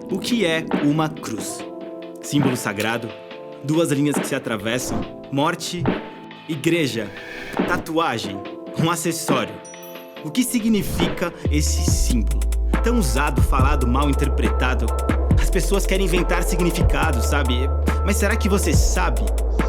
O que é uma cruz? Símbolo sagrado, duas linhas que se atravessam, morte, igreja, tatuagem, um acessório. O que significa esse símbolo? Tão usado, falado, mal interpretado. As pessoas querem inventar significado, sabe? Mas será que você sabe?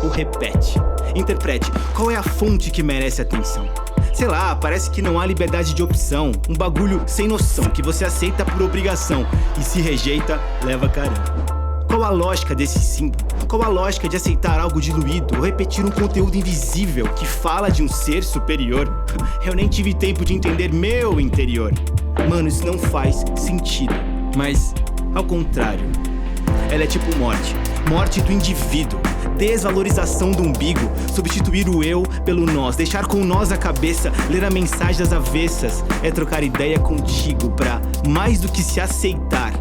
Ou repete? Interprete, qual é a fonte que merece atenção? Sei lá, parece que não há liberdade de opção. Um bagulho sem noção, que você aceita por obrigação e se rejeita, leva caramba. Qual a lógica desse símbolo? Qual a lógica de aceitar algo diluído ou repetir um conteúdo invisível que fala de um ser superior? Eu nem tive tempo de entender meu interior. Mano, isso não faz sentido. Mas, ao contrário, ela é tipo morte. Morte do indivíduo. Desvalorização do umbigo. Substituir o eu pelo nós. Deixar com nós a cabeça. Ler a mensagem das avessas. É trocar ideia contigo pra, mais do que se aceitar,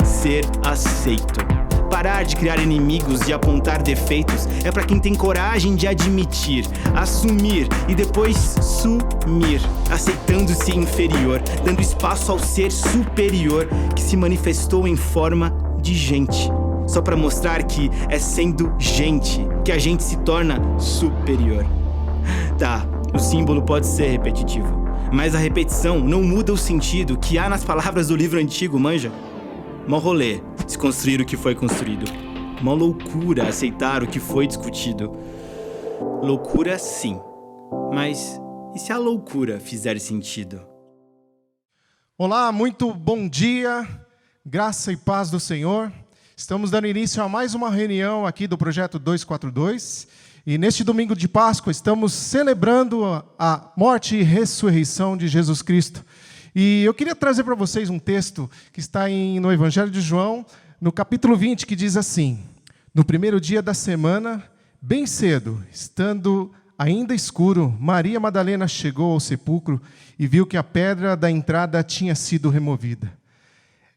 ser aceito. Parar de criar inimigos e apontar defeitos é pra quem tem coragem de admitir, assumir e depois sumir, aceitando-se inferior, dando espaço ao ser superior que se manifestou em forma de gente, só pra mostrar que é sendo gente que a gente se torna superior. Tá, o símbolo pode ser repetitivo, mas a repetição não muda o sentido que há nas palavras do livro antigo, manja? Mó rolê, desconstruir o que foi construído. Mó loucura aceitar o que foi discutido. Loucura sim, mas e se a loucura fizer sentido? Olá, muito bom dia, graça e paz do Senhor. Estamos dando início a mais uma reunião aqui do Projeto 242. E neste domingo de Páscoa estamos celebrando a morte e ressurreição de Jesus Cristo. E eu queria trazer para vocês um texto que está no Evangelho de João, no capítulo 20, que diz assim: no primeiro dia da semana, bem cedo, estando ainda escuro, Maria Madalena chegou ao sepulcro e viu que a pedra da entrada tinha sido removida.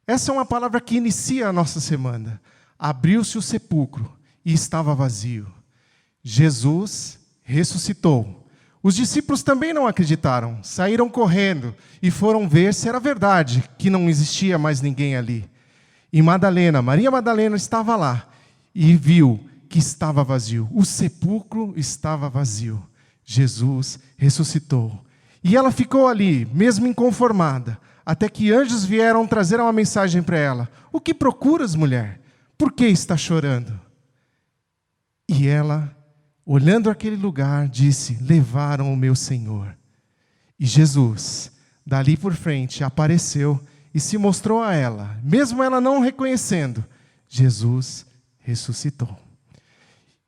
Essa é uma palavra que inicia a nossa semana. Abriu-se o sepulcro e estava vazio. Jesus ressuscitou. Os discípulos também não acreditaram, saíram correndo e foram ver se era verdade que não existia mais ninguém ali. E Maria Madalena estava lá e viu que estava vazio. O sepulcro estava vazio. Jesus ressuscitou. E ela ficou ali, mesmo inconformada, até que anjos vieram trazer uma mensagem para ela. O que procuras, mulher? Por que está chorando? E ela, olhando aquele lugar, disse: levaram o meu Senhor. E Jesus, dali por frente, apareceu e se mostrou a ela. Mesmo ela não reconhecendo, Jesus ressuscitou.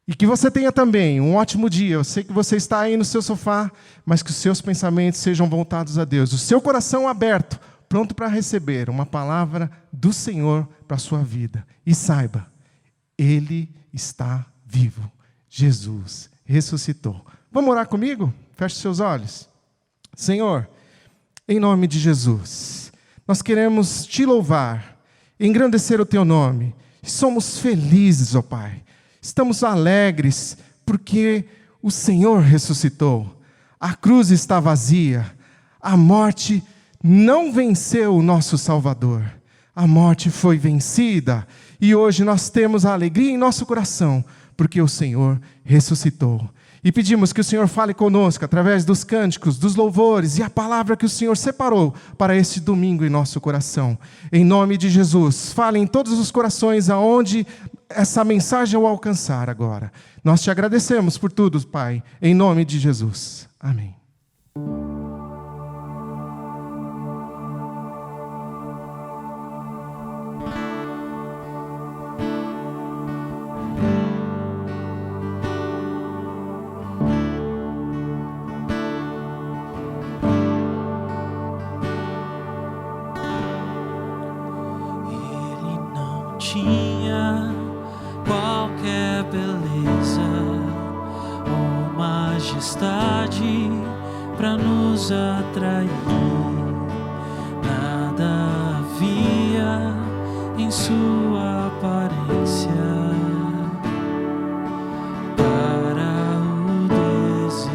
E que você tenha também um ótimo dia. Eu sei que você está aí no seu sofá, mas que os seus pensamentos sejam voltados a Deus. O seu coração aberto, pronto para receber uma palavra do Senhor para a sua vida. E saiba, Ele está vivo. Jesus ressuscitou. Vamos orar comigo? Feche seus olhos. Senhor, em nome de Jesus, nós queremos te louvar, engrandecer o teu nome. Somos felizes, ó Pai. Estamos alegres porque o Senhor ressuscitou. A cruz está vazia. A morte não venceu o nosso Salvador. A morte foi vencida. E hoje nós temos a alegria em nosso coração, porque o Senhor ressuscitou. E pedimos que o Senhor fale conosco através dos cânticos, dos louvores e a palavra que o Senhor separou para este domingo em nosso coração. Em nome de Jesus, fale em todos os corações aonde essa mensagem o alcançar agora. Nós te agradecemos por tudo, Pai, em nome de Jesus. Amém. Tinha qualquer beleza ou majestade para nos atrair. Nada havia em sua aparência para o desejar,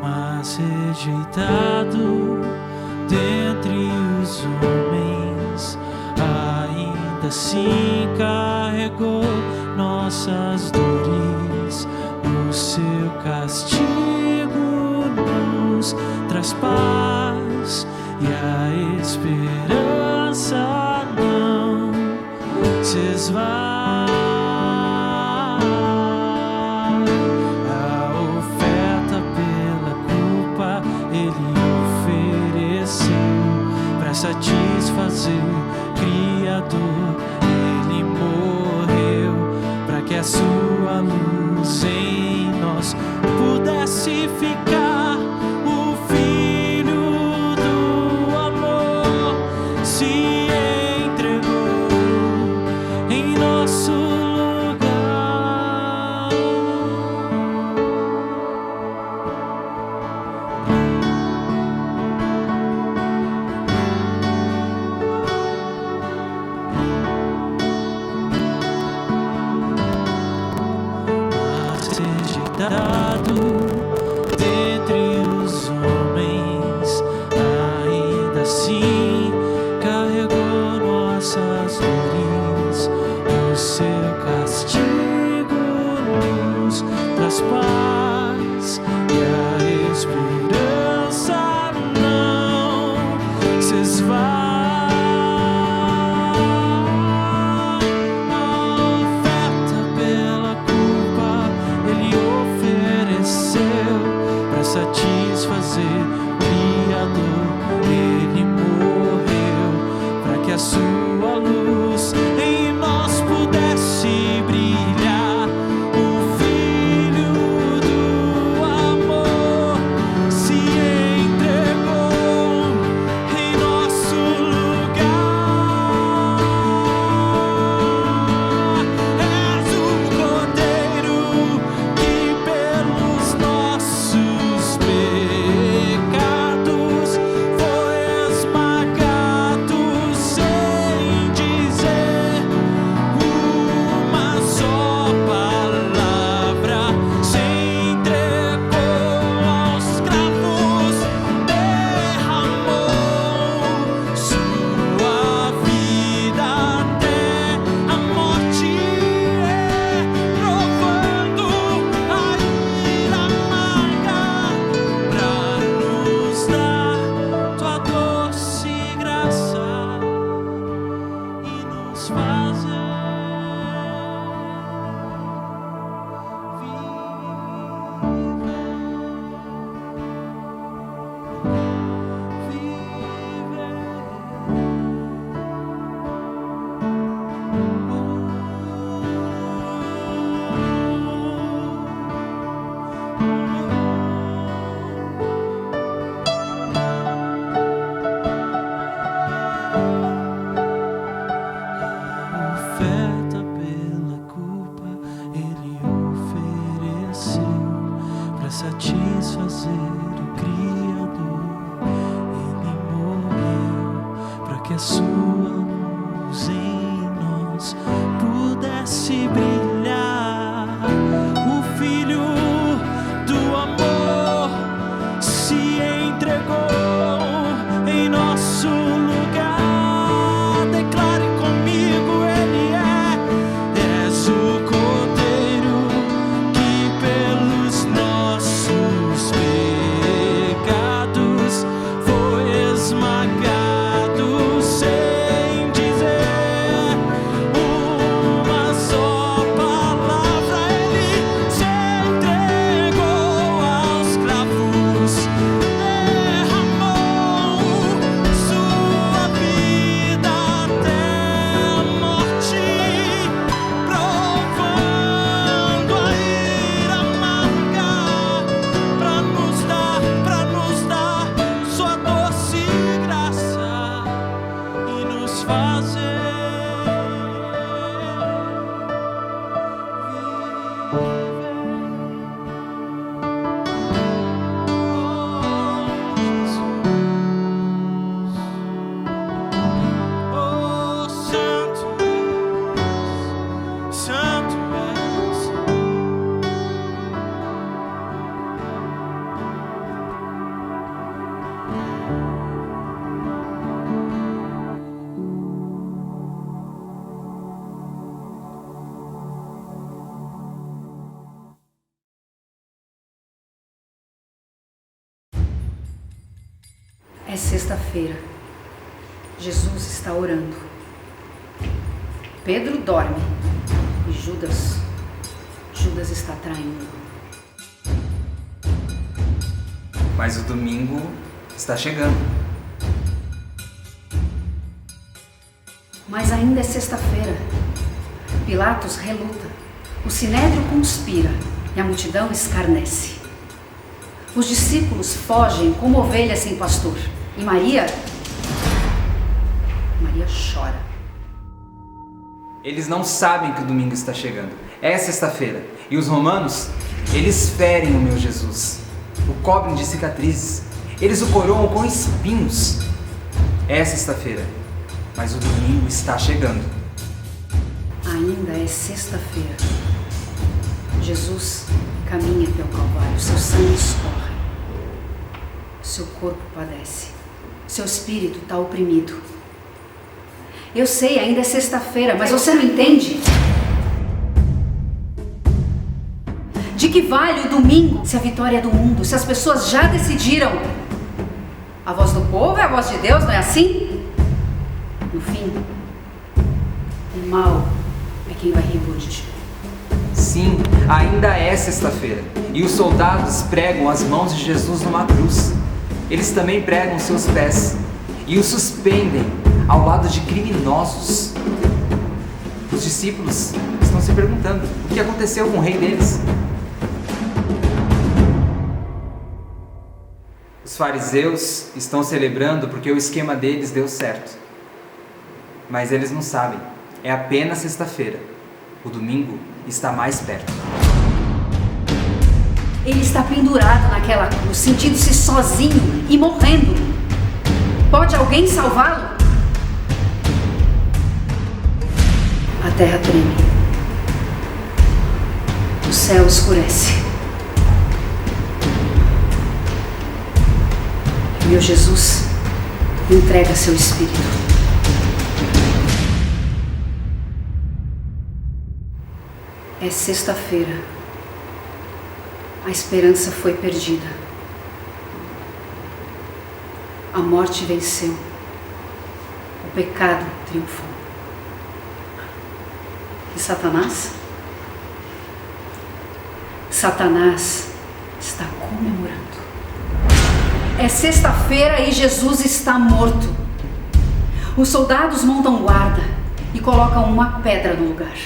mas rejeitado dentre os homens, ainda assim carregou nossas dores. O seu castigo nos traz paz e a esperança não se esvai. A oferta pela culpa ele ofereceu para satisfazer o Criador. Ele morreu para que a sua luz em nós pudesse ficar. O Filho do amor se entregou em nosso lugar. Mas seja dado dentre os homens, ainda assim carregou nossas dores. O seu castigo nos traz paz e a esperança não se esvai. A oferta pela culpa ele ofereceu para satisfazer o Criador. Ele morreu para que a sua luz em nós pudesse brilhar. O Filho do amor se entregou em nosso lugar. És o Cordeiro que pelos nossos pecados foi esmagado sem É sexta-feira. Jesus está orando. Pedro dorme e Judas está traindo. Mas o domingo está chegando. Mas ainda é sexta-feira. Pilatos reluta. O sinédrio conspira e a multidão escarnece. Os discípulos fogem como ovelhas sem pastor. E Maria chora. Eles não sabem que o domingo está chegando. É sexta-feira. E os romanos, eles ferem o meu Jesus. O cobrem de cicatrizes. Eles o coroam com espinhos. É sexta-feira. Mas o domingo está chegando. Ainda é sexta-feira. Jesus caminha pelo Calvário. Seu sangue escorre. Seu corpo padece. Seu espírito está oprimido. Eu sei, ainda é sexta-feira, mas você não entende? De que vale o domingo se a vitória é do mundo, se as pessoas já decidiram? A voz do povo é a voz de Deus, não é assim? No fim, o mal é quem vai rir por ti. Sim, ainda é sexta-feira. E os soldados pregam as mãos de Jesus numa cruz. Eles também pregam seus pés e o suspendem ao lado de criminosos. Os discípulos estão se perguntando o que aconteceu com o rei deles. Os fariseus estão celebrando porque o esquema deles deu certo. Mas eles não sabem, é apenas sexta-feira. O domingo está mais perto. Ele está pendurado naquela cruz, sentindo-se sozinho e morrendo. Pode alguém salvá-lo? A terra treme. O céu escurece. Meu Jesus entrega seu espírito. É sexta-feira. A esperança foi perdida. A morte venceu. O pecado triunfou. E Satanás? Satanás está comemorando. É sexta-feira e Jesus está morto. Os soldados montam guarda e colocam uma pedra no lugar.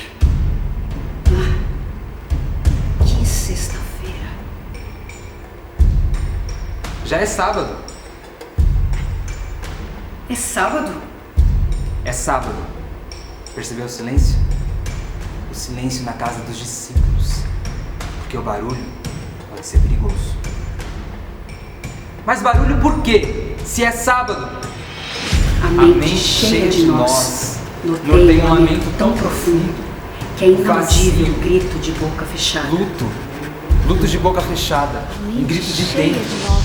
Que sexta-feira. Já é sábado. É sábado? É sábado. Percebeu o silêncio? O silêncio na casa dos discípulos. Porque o barulho pode ser perigoso. Mas barulho por quê? Se é sábado. A mente cheia de nós norteia um lamento tão profundo que é inaudível o grito de boca fechada. Luto de boca fechada, um grito de dentro.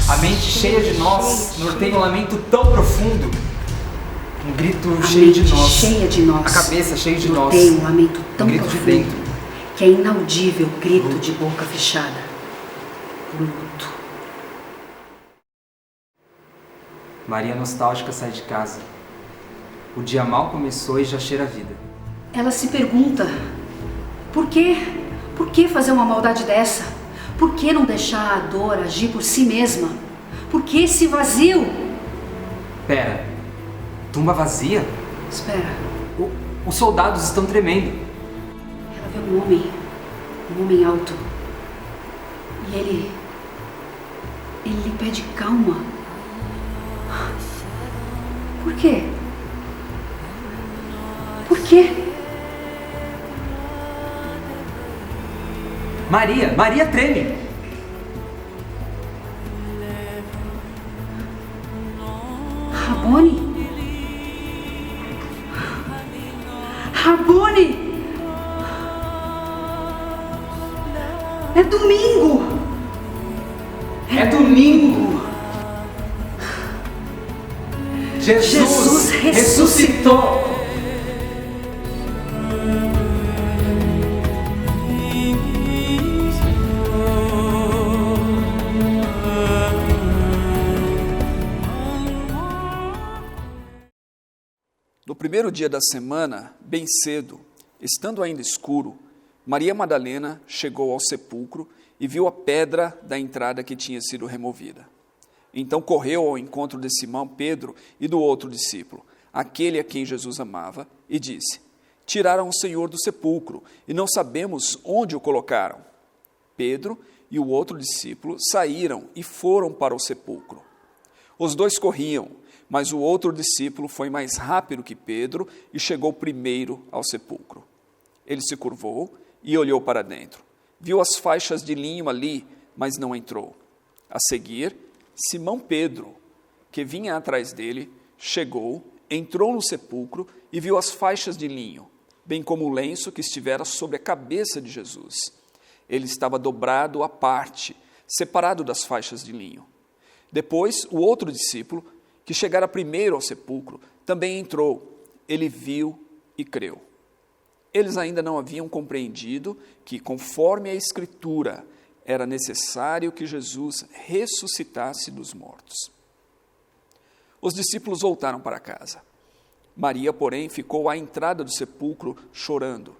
A mente cheia de nós norteia um lamento tão profundo. Um grito cheio de nós. Cheia de nós. A cabeça cheia de nós. Norteia um lamento tão grito profundo de dentro. que é inaudível o grito de boca fechada. Luto. Maria nostálgica sai de casa. O dia mal começou e já cheira a vida. Ela se pergunta, por quê? Por que fazer uma maldade dessa? Por que não deixar a dor agir por si mesma? Por que esse vazio? Pera, tumba vazia? Espera. Os soldados estão tremendo. Ela vê um homem alto. E ele lhe pede calma. Por quê? Por quê? Maria treme. Rabone? É domingo! É domingo! Jesus ressuscitou! primeiro dia da semana, bem cedo, estando ainda escuro, Maria Madalena chegou ao sepulcro e viu a pedra da entrada que tinha sido removida. Então correu ao encontro de Simão Pedro e do outro discípulo, aquele a quem Jesus amava, e disse: tiraram o Senhor do sepulcro e não sabemos onde o colocaram. Pedro e o outro discípulo saíram e foram para o sepulcro. Os dois corriam, mas o outro discípulo foi mais rápido que Pedro e chegou primeiro ao sepulcro. Ele se curvou e olhou para dentro. Viu as faixas de linho ali, mas não entrou. A seguir, Simão Pedro, que vinha atrás dele, chegou, entrou no sepulcro e viu as faixas de linho, bem como o lenço que estivera sobre a cabeça de Jesus. Ele estava dobrado à parte, separado das faixas de linho. Depois, o outro discípulo, que chegara primeiro ao sepulcro, também entrou. Ele viu e creu. Eles ainda não haviam compreendido que, conforme a Escritura, era necessário que Jesus ressuscitasse dos mortos. Os discípulos voltaram para casa. Maria, porém, ficou à entrada do sepulcro chorando.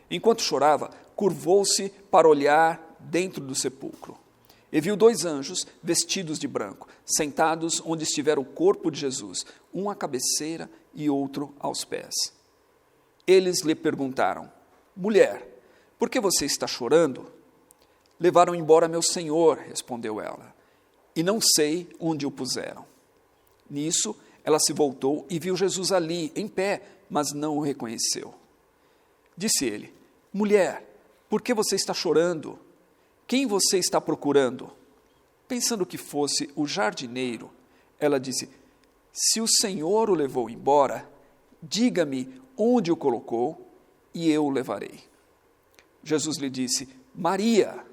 Enquanto chorava, curvou-se para olhar dentro do sepulcro. E viu dois anjos vestidos de branco, sentados onde estivera o corpo de Jesus, um à cabeceira e outro aos pés. Eles lhe perguntaram: mulher, por que você está chorando? Levaram embora meu Senhor, respondeu ela, e não sei onde o puseram. Nisso, ela se voltou e viu Jesus ali, em pé, mas não o reconheceu. Disse ele: mulher, por que você está chorando? Quem você está procurando? Pensando que fosse o jardineiro, ela disse: se o Senhor o levou embora, diga-me onde o colocou e eu o levarei. Jesus lhe disse: Maria.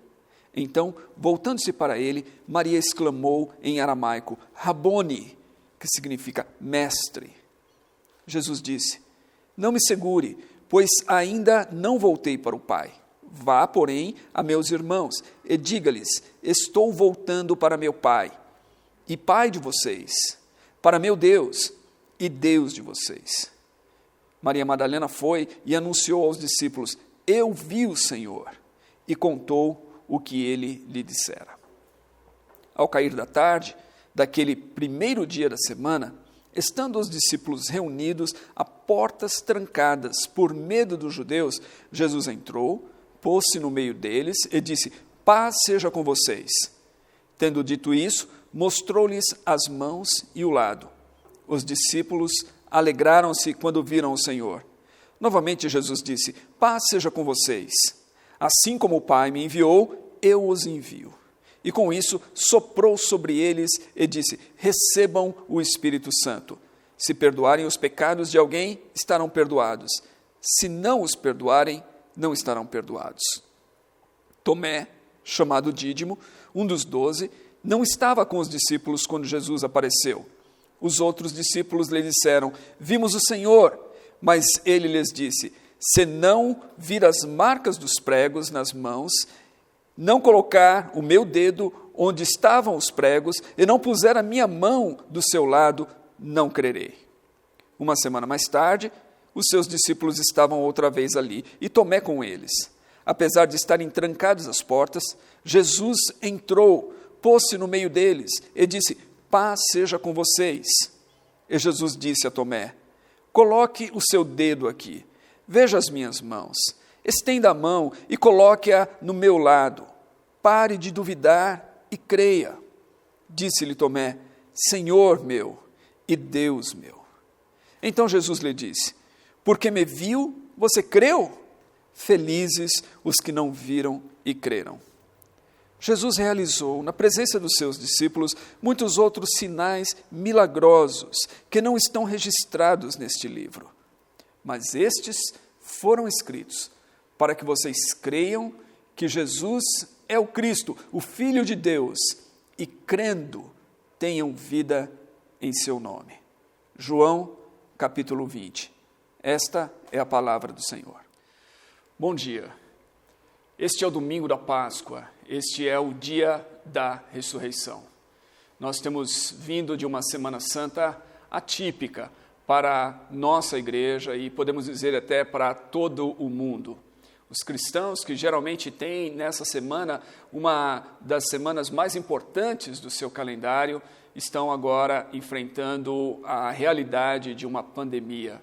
Então, voltando-se para ele, Maria exclamou em aramaico: Rabone, que significa mestre. Jesus disse: não me segure, pois ainda não voltei para o Pai. Vá, porém, a meus irmãos e diga-lhes: estou voltando para meu Pai e Pai de vocês, para meu Deus e Deus de vocês. Maria Madalena foi e anunciou aos discípulos: eu vi o Senhor, e contou o que ele lhe dissera. Ao cair da tarde, daquele primeiro dia da semana, estando os discípulos reunidos a portas trancadas por medo dos judeus, Jesus entrou, pôs-se no meio deles e disse: paz seja com vocês. Tendo dito isso, mostrou-lhes as mãos e o lado. Os discípulos alegraram-se quando viram o Senhor. Novamente Jesus disse: paz seja com vocês. Assim como o Pai me enviou, eu os envio. E com isso soprou sobre eles e disse: recebam o Espírito Santo. Se perdoarem os pecados de alguém, estarão perdoados. Se não os perdoarem, não estarão perdoados. Tomé, chamado Dídimo, um dos 12, não estava com os discípulos quando Jesus apareceu. Os outros discípulos lhe disseram: vimos o Senhor. Mas ele lhes disse: se não vir as marcas dos pregos nas mãos, não colocar o meu dedo onde estavam os pregos e não puser a minha mão do seu lado, não crerei. Uma semana mais tarde, os seus discípulos estavam outra vez ali, e Tomé com eles. Apesar de estarem trancadas as portas, Jesus entrou, pôs-se no meio deles e disse: paz seja com vocês. E Jesus disse a Tomé: coloque o seu dedo aqui, veja as minhas mãos, estenda a mão e coloque-a no meu lado. Pare de duvidar e creia. Disse-lhe Tomé: Senhor meu e Deus meu. Então Jesus lhe disse: porque me viu, você creu? Felizes os que não viram e creram. Jesus realizou, na presença dos seus discípulos, muitos outros sinais milagrosos que não estão registrados neste livro. Mas estes foram escritos para que vocês creiam que Jesus é o Cristo, o Filho de Deus, e crendo, tenham vida em seu nome. João, capítulo 20. Esta é a palavra do Senhor. Bom dia. Este é o domingo da Páscoa, este é o dia da ressurreição. Nós temos vindo de uma Semana Santa atípica, para nossa igreja e podemos dizer até para todo o mundo. Os cristãos que geralmente têm nessa semana uma das semanas mais importantes do seu calendário estão agora enfrentando a realidade de uma pandemia.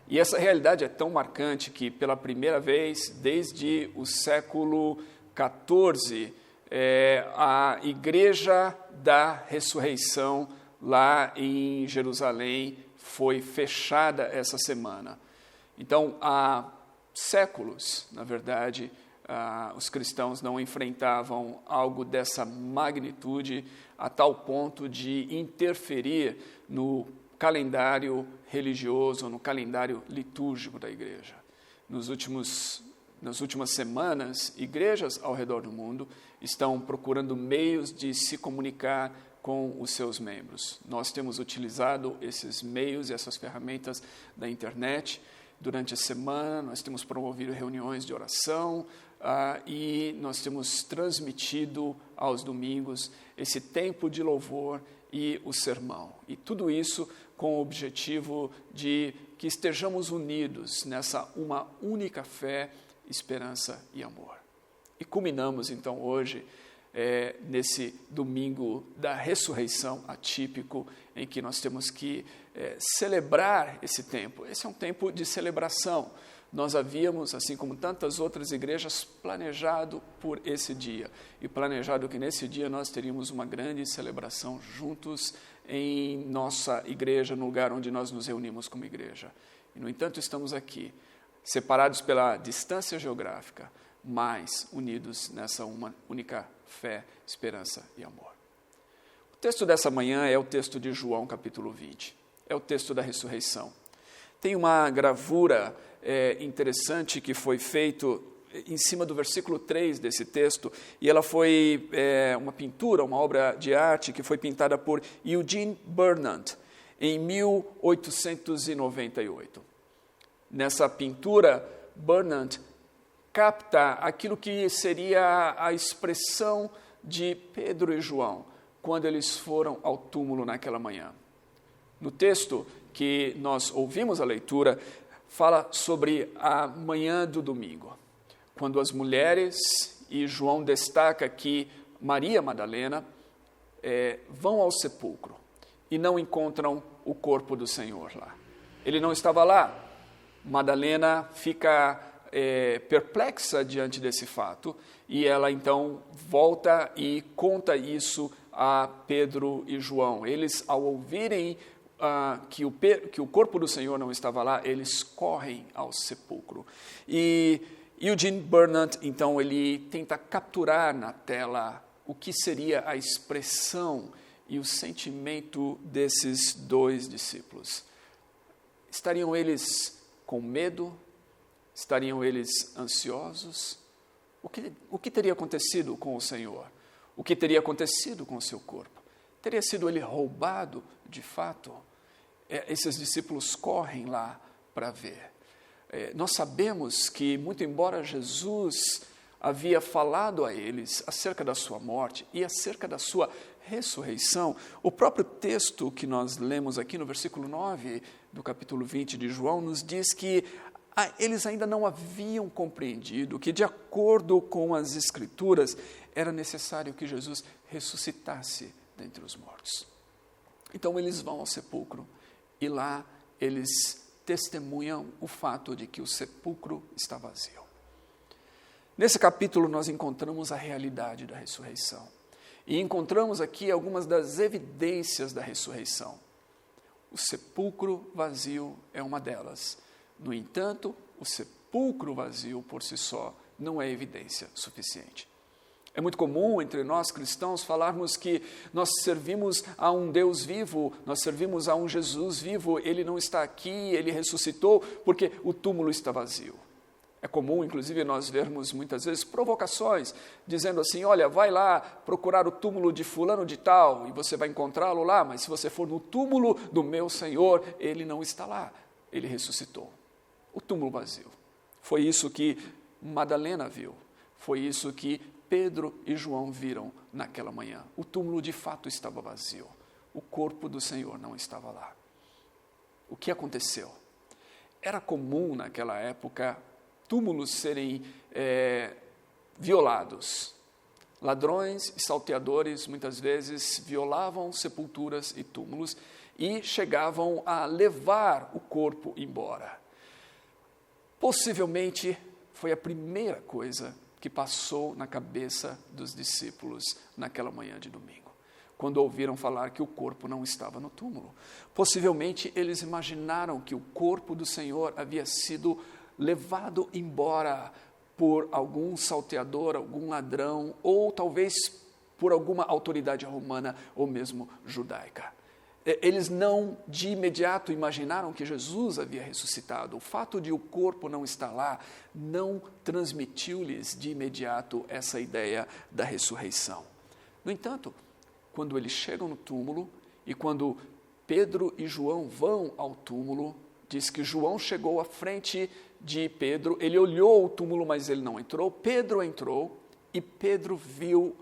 E essa realidade é tão marcante que, pela primeira vez desde o século XIV, a Igreja da Ressurreição, lá em Jerusalém, foi fechada essa semana. Então, há séculos, na verdade, os cristãos não enfrentavam algo dessa magnitude a tal ponto de interferir no calendário religioso, no calendário litúrgico da igreja. Nas últimas semanas, igrejas ao redor do mundo estão procurando meios de se comunicar com os seus membros. Nós temos utilizado esses meios e essas ferramentas da internet. Durante a semana, nós temos promovido reuniões de oração e nós temos transmitido aos domingos esse tempo de louvor e o sermão. E tudo isso com o objetivo de que estejamos unidos nessa uma única fé, esperança e amor. E culminamos, então, hoje, nesse domingo da ressurreição atípico, em que nós temos que celebrar esse tempo. Esse é um tempo de celebração. Nós havíamos, assim como tantas outras igrejas, planejado por esse dia. E planejado que nesse dia nós teríamos uma grande celebração juntos em nossa igreja, no lugar onde nós nos reunimos como igreja. E, no entanto, estamos aqui, separados pela distância geográfica, mas unidos nessa uma única fé, esperança e amor. O texto dessa manhã é o texto de João, capítulo 20. É o texto da ressurreição. Tem uma gravura interessante que foi feito em cima do versículo 3 desse texto, e ela foi uma pintura, uma obra de arte que foi pintada por Eugene Burnand em 1898. Nessa pintura, Burnand capta aquilo que seria a expressão de Pedro e João quando eles foram ao túmulo naquela manhã. No texto que nós ouvimos a leitura, fala sobre a manhã do domingo, quando as mulheres, e João destaca que Maria Madalena, vão ao sepulcro e não encontram o corpo do Senhor lá. Ele não estava lá. Madalena fica perplexa diante desse fato, e ela então volta e conta isso a Pedro e João. Eles, ao ouvirem que o corpo do Senhor não estava lá, eles correm ao sepulcro. E Eugene Burnand, então, ele tenta capturar na tela o que seria a expressão e o sentimento desses dois discípulos. Estariam eles com medo? Estariam eles ansiosos? O que teria acontecido com o Senhor? O que teria acontecido com o seu corpo? Teria sido ele roubado de fato? Esses discípulos correm lá para ver. Nós sabemos que, muito embora Jesus havia falado a eles acerca da sua morte e acerca da sua ressurreição, o próprio texto que nós lemos aqui no versículo 9 do capítulo 20 de João nos diz que eles ainda não haviam compreendido que, de acordo com as Escrituras, era necessário que Jesus ressuscitasse dentre os mortos. Então eles vão ao sepulcro e lá eles testemunham o fato de que o sepulcro está vazio. Nesse capítulo nós encontramos a realidade da ressurreição e encontramos aqui algumas das evidências da ressurreição. O sepulcro vazio é uma delas. No entanto, o sepulcro vazio por si só não é evidência suficiente. É muito comum entre nós cristãos falarmos que nós servimos a um Deus vivo, nós servimos a um Jesus vivo, ele não está aqui, ele ressuscitou porque o túmulo está vazio. É comum, inclusive, nós vermos muitas vezes provocações, dizendo assim, olha, vai lá procurar o túmulo de fulano de tal, e você vai encontrá-lo lá, mas se você for no túmulo do meu Senhor, ele não está lá, ele ressuscitou. O túmulo vazio. Foi isso que Madalena viu, foi isso que Pedro e João viram naquela manhã. O túmulo de fato estava vazio, o corpo do Senhor não estava lá. O que aconteceu? Era comum naquela época túmulos serem violados. Ladrões e salteadores muitas vezes violavam sepulturas e túmulos e chegavam a levar o corpo embora. Possivelmente foi a primeira coisa que passou na cabeça dos discípulos naquela manhã de domingo, quando ouviram falar que o corpo não estava no túmulo. Possivelmente eles imaginaram que o corpo do Senhor havia sido levado embora por algum salteador, algum ladrão, ou talvez por alguma autoridade romana ou mesmo judaica. Eles não de imediato imaginaram que Jesus havia ressuscitado. O fato de o corpo não estar lá não transmitiu-lhes de imediato essa ideia da ressurreição. No entanto, quando eles chegam no túmulo e quando Pedro e João vão ao túmulo, diz que João chegou à frente de Pedro, ele olhou o túmulo, mas ele não entrou. Pedro entrou e Pedro viu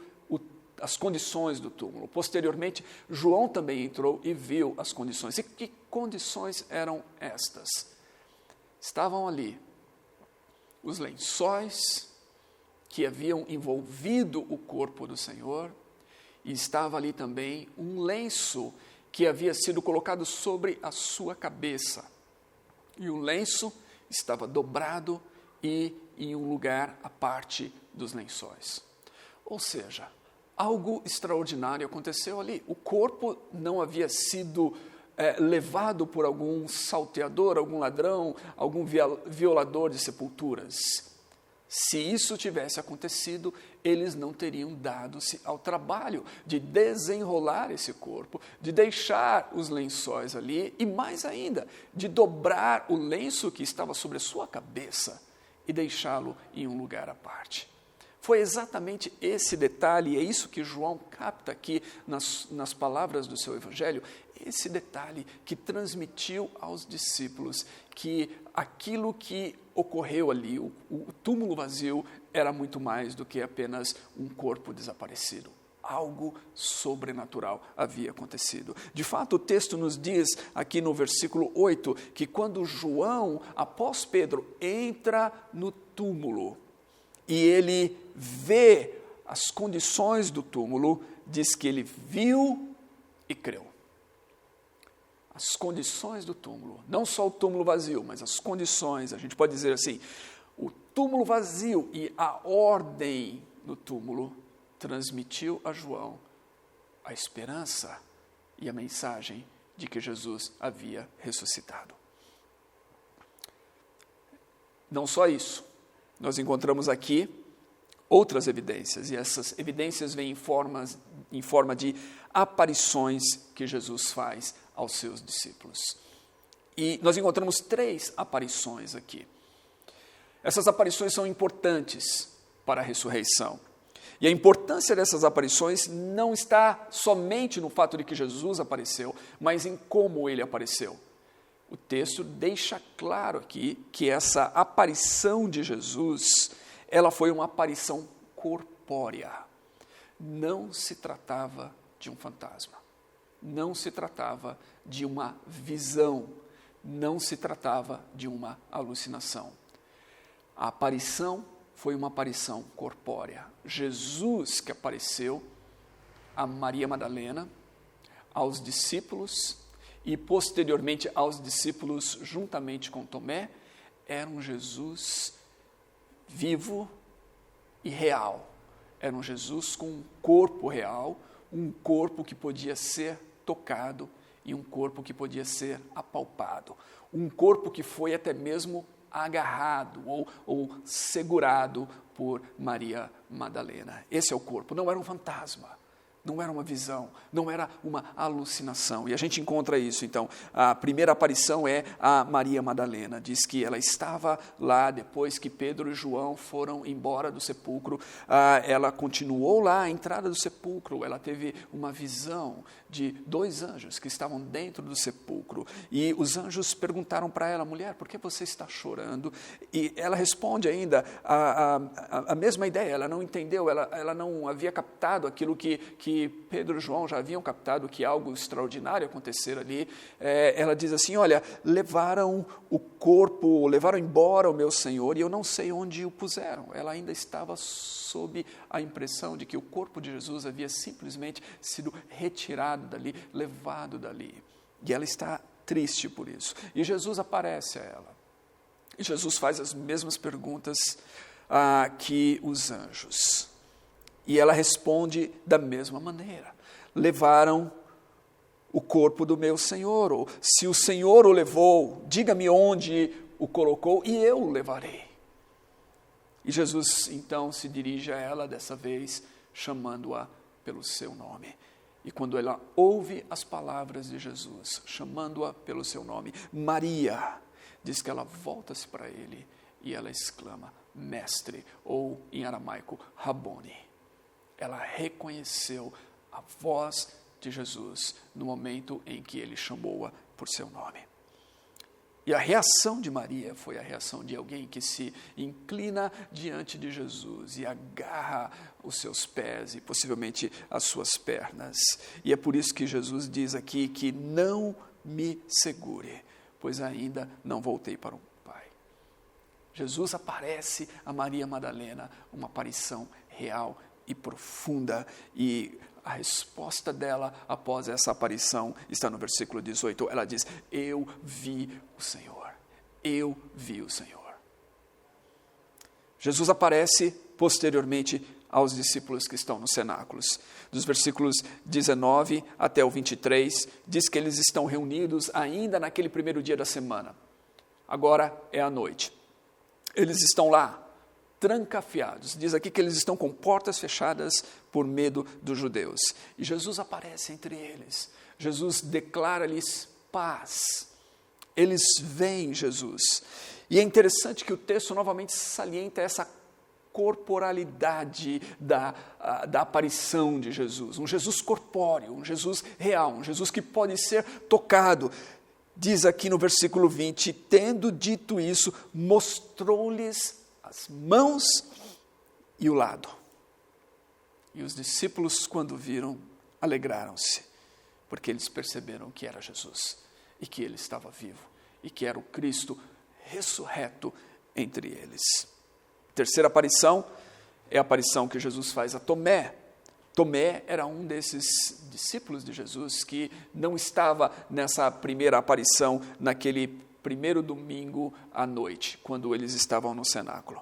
as condições do túmulo. Posteriormente, João também entrou e viu as condições. E que condições eram estas? Estavam ali os lençóis que haviam envolvido o corpo do Senhor, e estava ali também um lenço que havia sido colocado sobre a sua cabeça. E o lenço estava dobrado e em um lugar à parte dos lençóis. Ou seja, algo extraordinário aconteceu ali. O corpo não havia sido levado por algum salteador, algum ladrão, algum violador de sepulturas. Se isso tivesse acontecido, eles não teriam dado-se ao trabalho de desenrolar esse corpo, de deixar os lençóis ali e, mais ainda, de dobrar o lenço que estava sobre a sua cabeça e deixá-lo em um lugar à parte. Foi exatamente esse detalhe, e é isso que João capta aqui nas palavras do seu evangelho, esse detalhe que transmitiu aos discípulos que aquilo que ocorreu ali, o túmulo vazio, era muito mais do que apenas um corpo desaparecido. Algo sobrenatural havia acontecido. De fato, o texto nos diz aqui no versículo 8, que quando João, após Pedro, entra no túmulo, e ele vê as condições do túmulo, diz que ele viu e creu. As condições do túmulo, não só o túmulo vazio, mas as condições, a gente pode dizer assim, o túmulo vazio e a ordem do túmulo transmitiu a João a esperança e a mensagem de que Jesus havia ressuscitado. Não só isso, nós encontramos aqui outras evidências, e essas evidências vêm em forma de aparições que Jesus faz aos seus discípulos. E nós encontramos 3 aparições aqui. Essas aparições são importantes para a ressurreição. E a importância dessas aparições não está somente no fato de que Jesus apareceu, mas em como ele apareceu. O texto deixa claro aqui que essa aparição de Jesus, ela foi uma aparição corpórea. Não se tratava de um fantasma. Não se tratava de uma visão. Não se tratava de uma alucinação. A aparição foi uma aparição corpórea. Jesus que apareceu a Maria Madalena, aos discípulos e posteriormente aos discípulos juntamente com Tomé, era um Jesus vivo e real. Era um Jesus com um corpo real, um corpo que podia ser tocado e um corpo que podia ser apalpado. Um corpo que foi até mesmo agarrado ou segurado por Maria Madalena. Esse é o corpo, não era um fantasma. Não era uma visão, não era uma alucinação. E a gente encontra isso, então. A primeira aparição é a Maria Madalena. Diz que ela estava lá depois que Pedro e João foram embora do sepulcro. Ela continuou lá à entrada do sepulcro. Ela teve uma visão de 2 anjos que estavam dentro do sepulcro. E os anjos perguntaram para ela, mulher, por que você está chorando? E ela responde ainda a mesma ideia. Ela não entendeu, ela não havia captado aquilo que que Pedro e João já haviam captado que algo extraordinário ia acontecer ali, ela diz assim, olha, levaram o corpo, levaram embora o meu Senhor e eu não sei onde o puseram. Ela ainda estava sob a impressão de que o corpo de Jesus havia simplesmente sido retirado dali, levado dali. E ela está triste por isso. E Jesus aparece a ela. E Jesus faz as mesmas perguntas que os anjos. E ela responde da mesma maneira. Levaram o corpo do meu Senhor. Ou, se o Senhor o levou, diga-me onde o colocou e eu o levarei. E Jesus então se dirige a ela dessa vez, chamando-a pelo seu nome. E quando ela ouve as palavras de Jesus, chamando-a pelo seu nome, Maria, diz que ela volta-se para ele e ela exclama, mestre, ou em aramaico, Rabone. Ela reconheceu a voz de Jesus no momento em que ele chamou-a por seu nome. E a reação de Maria foi a reação de alguém que se inclina diante de Jesus e agarra os seus pés e possivelmente as suas pernas. E é por isso que Jesus diz aqui que não me segure, pois ainda não voltei para o Pai. Jesus aparece a Maria Madalena, uma aparição real e profunda, e a resposta dela após essa aparição está no versículo 18. Ela diz, eu vi o Senhor, eu vi o Senhor. Jesus aparece posteriormente aos discípulos que estão nos cenáculos. Dos versículos 19 até o 23, diz que eles estão reunidos ainda naquele primeiro dia da semana. Agora é a noite. Eles estão lá, trancafiados. Diz aqui que eles estão com portas fechadas por medo dos judeus. E Jesus aparece entre eles. Jesus declara-lhes paz. Eles veem Jesus. E é interessante que o texto novamente salienta essa corporalidade da aparição de Jesus. Um Jesus corpóreo, um Jesus real, um Jesus que pode ser tocado. Diz aqui no versículo 20, tendo dito isso, mostrou-lhes as mãos e o lado. E os discípulos, quando viram, alegraram-se, porque eles perceberam que era Jesus, e que ele estava vivo, e que era o Cristo ressurreto entre eles. Terceira aparição é a aparição que Jesus faz a Tomé. Tomé era um desses discípulos de Jesus que não estava nessa primeira aparição, naquele primeiro domingo à noite, quando eles estavam no cenáculo.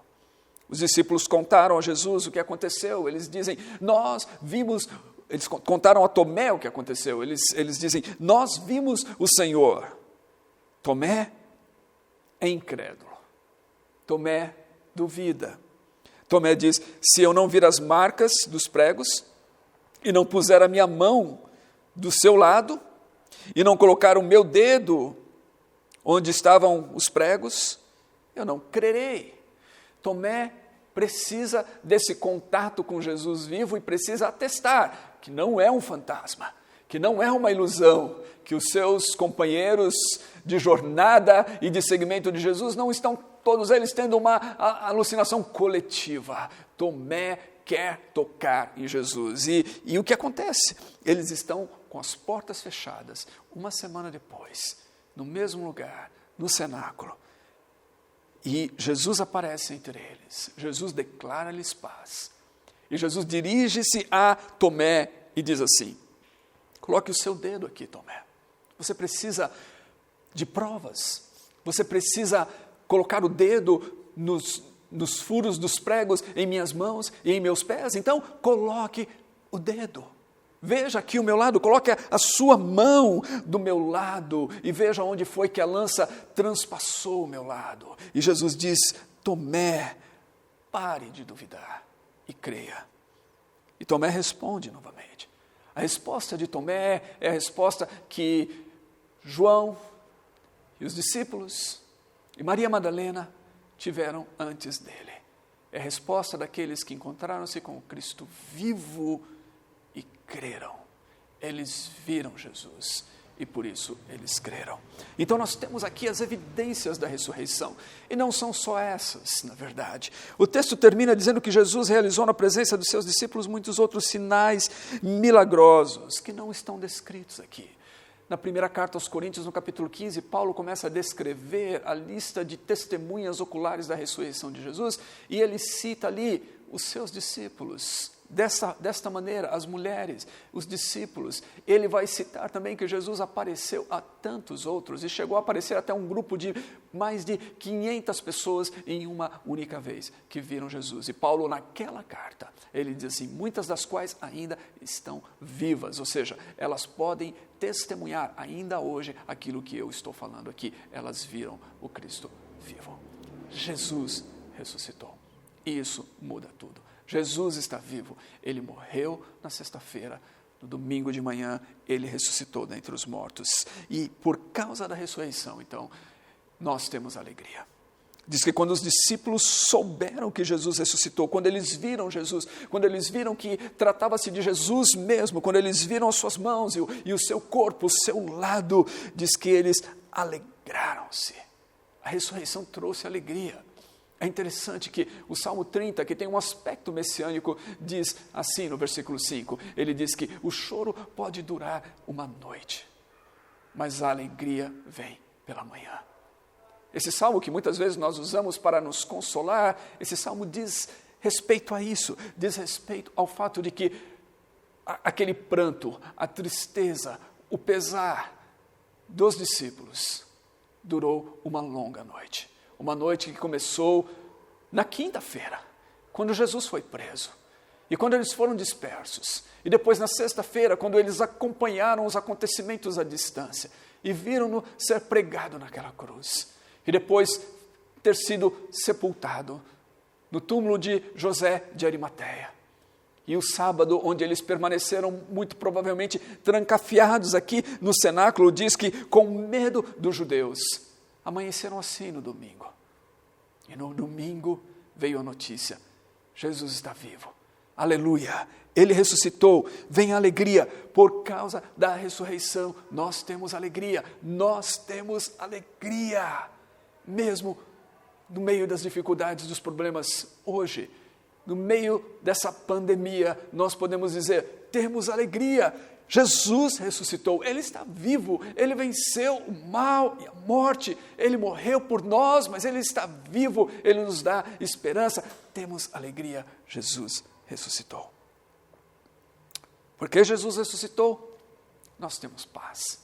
Os discípulos contaram a Jesus o que aconteceu. Eles dizem, nós vimos... Eles contaram a Tomé o que aconteceu. Eles dizem, nós vimos o Senhor. Tomé é incrédulo. Tomé duvida. Tomé diz, se eu não vir as marcas dos pregos e não puser a minha mão do seu lado e não colocar o meu dedo onde estavam os pregos, eu não crerei. Tomé precisa desse contato com Jesus vivo e precisa atestar que não é um fantasma, que não é uma ilusão, que os seus companheiros de jornada e de seguimento de Jesus não estão todos eles tendo uma alucinação coletiva. Tomé quer tocar em Jesus. E o que acontece? Eles estão com as portas fechadas, uma semana depois, no mesmo lugar, no cenáculo. E Jesus aparece entre eles. Jesus declara-lhes paz. E Jesus dirige-se a Tomé e diz assim, coloque o seu dedo aqui, Tomé. Você precisa de provas. Você precisa colocar o dedo nos furos dos pregos em minhas mãos e em meus pés. Então, coloque o dedo. Veja aqui o meu lado, coloque a sua mão do meu lado e veja onde foi que a lança transpassou o meu lado. E Jesus diz, Tomé, pare de duvidar e creia. E Tomé responde novamente. A resposta de Tomé é a resposta que João e os discípulos e Maria Madalena tiveram antes dele. É a resposta daqueles que encontraram-se com o Cristo vivo e creram. Eles viram Jesus e por isso eles creram. Então nós temos aqui as evidências da ressurreição, e não são só essas, na verdade. O texto termina dizendo que Jesus realizou na presença dos seus discípulos muitos outros sinais milagrosos, que não estão descritos aqui. Na primeira carta aos Coríntios, no capítulo 15, Paulo começa a descrever a lista de testemunhas oculares da ressurreição de Jesus, e ele cita ali os seus discípulos. Desta maneira, as mulheres, os discípulos. Ele vai citar também que Jesus apareceu a tantos outros e chegou a aparecer até um grupo de mais de 500 pessoas em uma única vez que viram Jesus. E Paulo, naquela carta, ele diz assim, muitas das quais ainda estão vivas, ou seja, elas podem testemunhar ainda hoje aquilo que eu estou falando aqui. Elas viram o Cristo vivo. Jesus ressuscitou. E isso muda tudo. Jesus está vivo, ele morreu na sexta-feira, no domingo de manhã ele ressuscitou dentre os mortos, e por causa da ressurreição, então, nós temos alegria. Diz que quando os discípulos souberam que Jesus ressuscitou, quando eles viram Jesus, quando eles viram que tratava-se de Jesus mesmo, quando eles viram as suas mãos e o seu corpo, o seu lado, diz que eles alegraram-se. A ressurreição trouxe alegria. É interessante que o Salmo 30, que tem um aspecto messiânico, diz assim no versículo 5, ele diz que o choro pode durar uma noite, mas a alegria vem pela manhã. Esse salmo que muitas vezes nós usamos para nos consolar, esse salmo diz respeito a isso, diz respeito ao fato de que aquele pranto, a tristeza, o pesar dos discípulos durou uma longa noite. Uma noite que começou na quinta-feira, quando Jesus foi preso, e quando eles foram dispersos, e depois na sexta-feira, quando eles acompanharam os acontecimentos à distância, e viram-no ser pregado naquela cruz, e depois ter sido sepultado no túmulo de José de Arimateia. E o sábado, onde eles permaneceram muito provavelmente trancafiados aqui no cenáculo, diz que com medo dos judeus, amanheceram assim no domingo. E no domingo veio a notícia, Jesus está vivo. Aleluia! Ele ressuscitou, vem a alegria. Por causa da ressurreição, nós temos alegria. Nós temos alegria. Mesmo no meio das dificuldades, dos problemas hoje, no meio dessa pandemia, nós podemos dizer, temos alegria. Jesus ressuscitou, Ele está vivo, Ele venceu o mal e a morte, Ele morreu por nós, mas Ele está vivo, Ele nos dá esperança, temos alegria, Jesus ressuscitou. Porque Jesus ressuscitou, nós temos paz.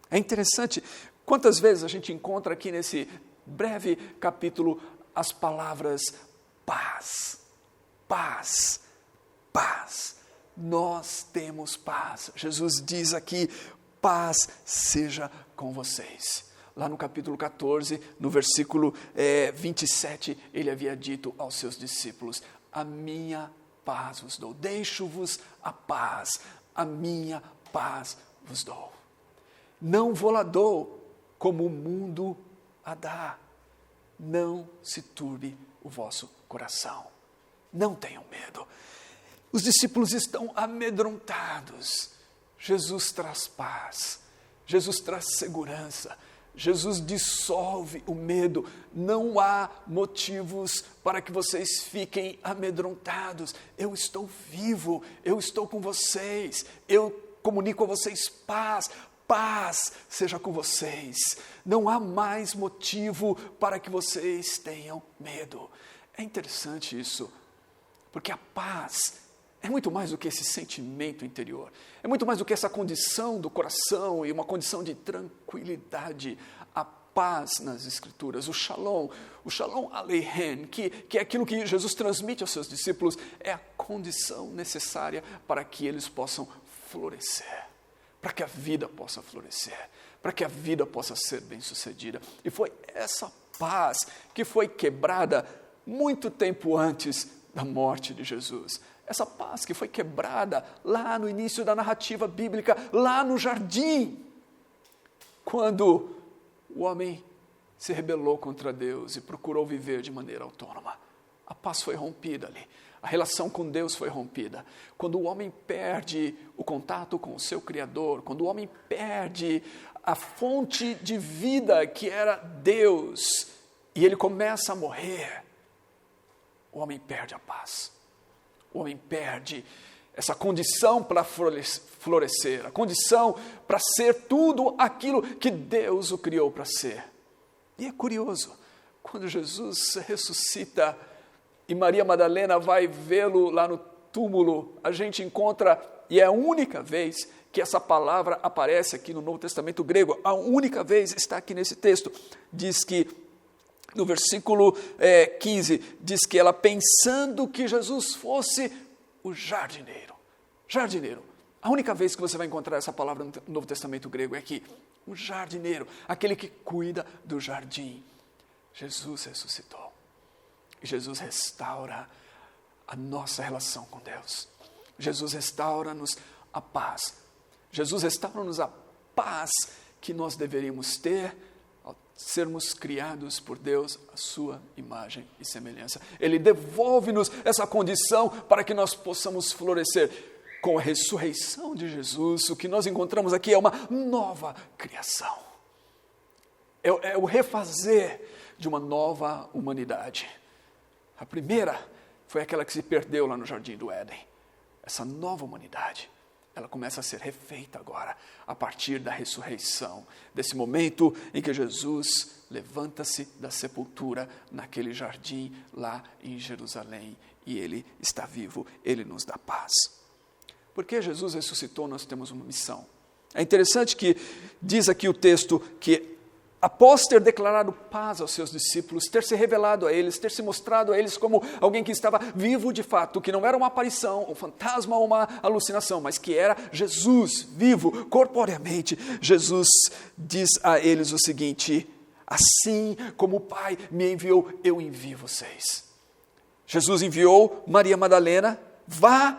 É interessante, quantas vezes a gente encontra aqui nesse breve capítulo as palavras paz, paz, paz. Nós temos paz. Jesus diz aqui, paz seja com vocês. Lá no capítulo 14, no versículo 27, ele havia dito aos seus discípulos, a minha paz vos dou, deixo-vos a paz, a minha paz vos dou. Não vou-la dou como o mundo a dá. Não se turbe o vosso coração. Não tenham medo. Os discípulos estão amedrontados. Jesus traz paz, Jesus traz segurança, Jesus dissolve o medo. Não há motivos para que vocês fiquem amedrontados. Eu estou vivo, eu estou com vocês, eu comunico a vocês paz. Paz seja com vocês. Não há mais motivo para que vocês tenham medo. É interessante isso, porque a paz é muito mais do que esse sentimento interior. É muito mais do que essa condição do coração e uma condição de tranquilidade. A paz nas Escrituras, o shalom aleichem, que é aquilo que Jesus transmite aos seus discípulos, é a condição necessária para que eles possam florescer, para que a vida possa florescer, para que a vida possa ser bem-sucedida. E foi essa paz que foi quebrada muito tempo antes da morte de Jesus. Essa paz que foi quebrada lá no início da narrativa bíblica, lá no jardim, quando o homem se rebelou contra Deus e procurou viver de maneira autônoma. A paz foi rompida ali. A relação com Deus foi rompida. Quando o homem perde o contato com o seu Criador, quando o homem perde a fonte de vida que era Deus, e ele começa a morrer, o homem perde a paz. O homem perde essa condição para florescer, a condição para ser tudo aquilo que Deus o criou para ser. E é curioso, quando Jesus ressuscita e Maria Madalena vai vê-lo lá no túmulo, a gente encontra, e é a única vez que essa palavra aparece aqui no Novo Testamento grego, a única vez está aqui nesse texto, diz que, no versículo 15, diz que ela pensando que Jesus fosse o jardineiro. Jardineiro. A única vez que você vai encontrar essa palavra no Novo Testamento grego é aqui. O jardineiro, aquele que cuida do jardim. Jesus ressuscitou. E Jesus restaura a nossa relação com Deus. Jesus restaura-nos a paz. Jesus restaura-nos a paz que nós deveríamos ter ao sermos criados por Deus à sua imagem e semelhança. Ele devolve-nos essa condição para que nós possamos florescer. Com a ressurreição de Jesus, o que nós encontramos aqui é uma nova criação. É o refazer de uma nova humanidade. A primeira foi aquela que se perdeu lá no Jardim do Éden. Essa nova humanidade, ela começa a ser refeita agora, a partir da ressurreição, desse momento em que Jesus levanta-se da sepultura naquele jardim lá em Jerusalém, e Ele está vivo, Ele nos dá paz. Porque Jesus ressuscitou, nós temos uma missão. É interessante que diz aqui o texto que após ter declarado paz aos seus discípulos, ter se revelado a eles, ter se mostrado a eles como alguém que estava vivo de fato, que não era uma aparição, um fantasma ou uma alucinação, mas que era Jesus, vivo, corporeamente, Jesus diz a eles o seguinte: assim como o Pai me enviou, eu envio vocês. Jesus enviou Maria Madalena, vá,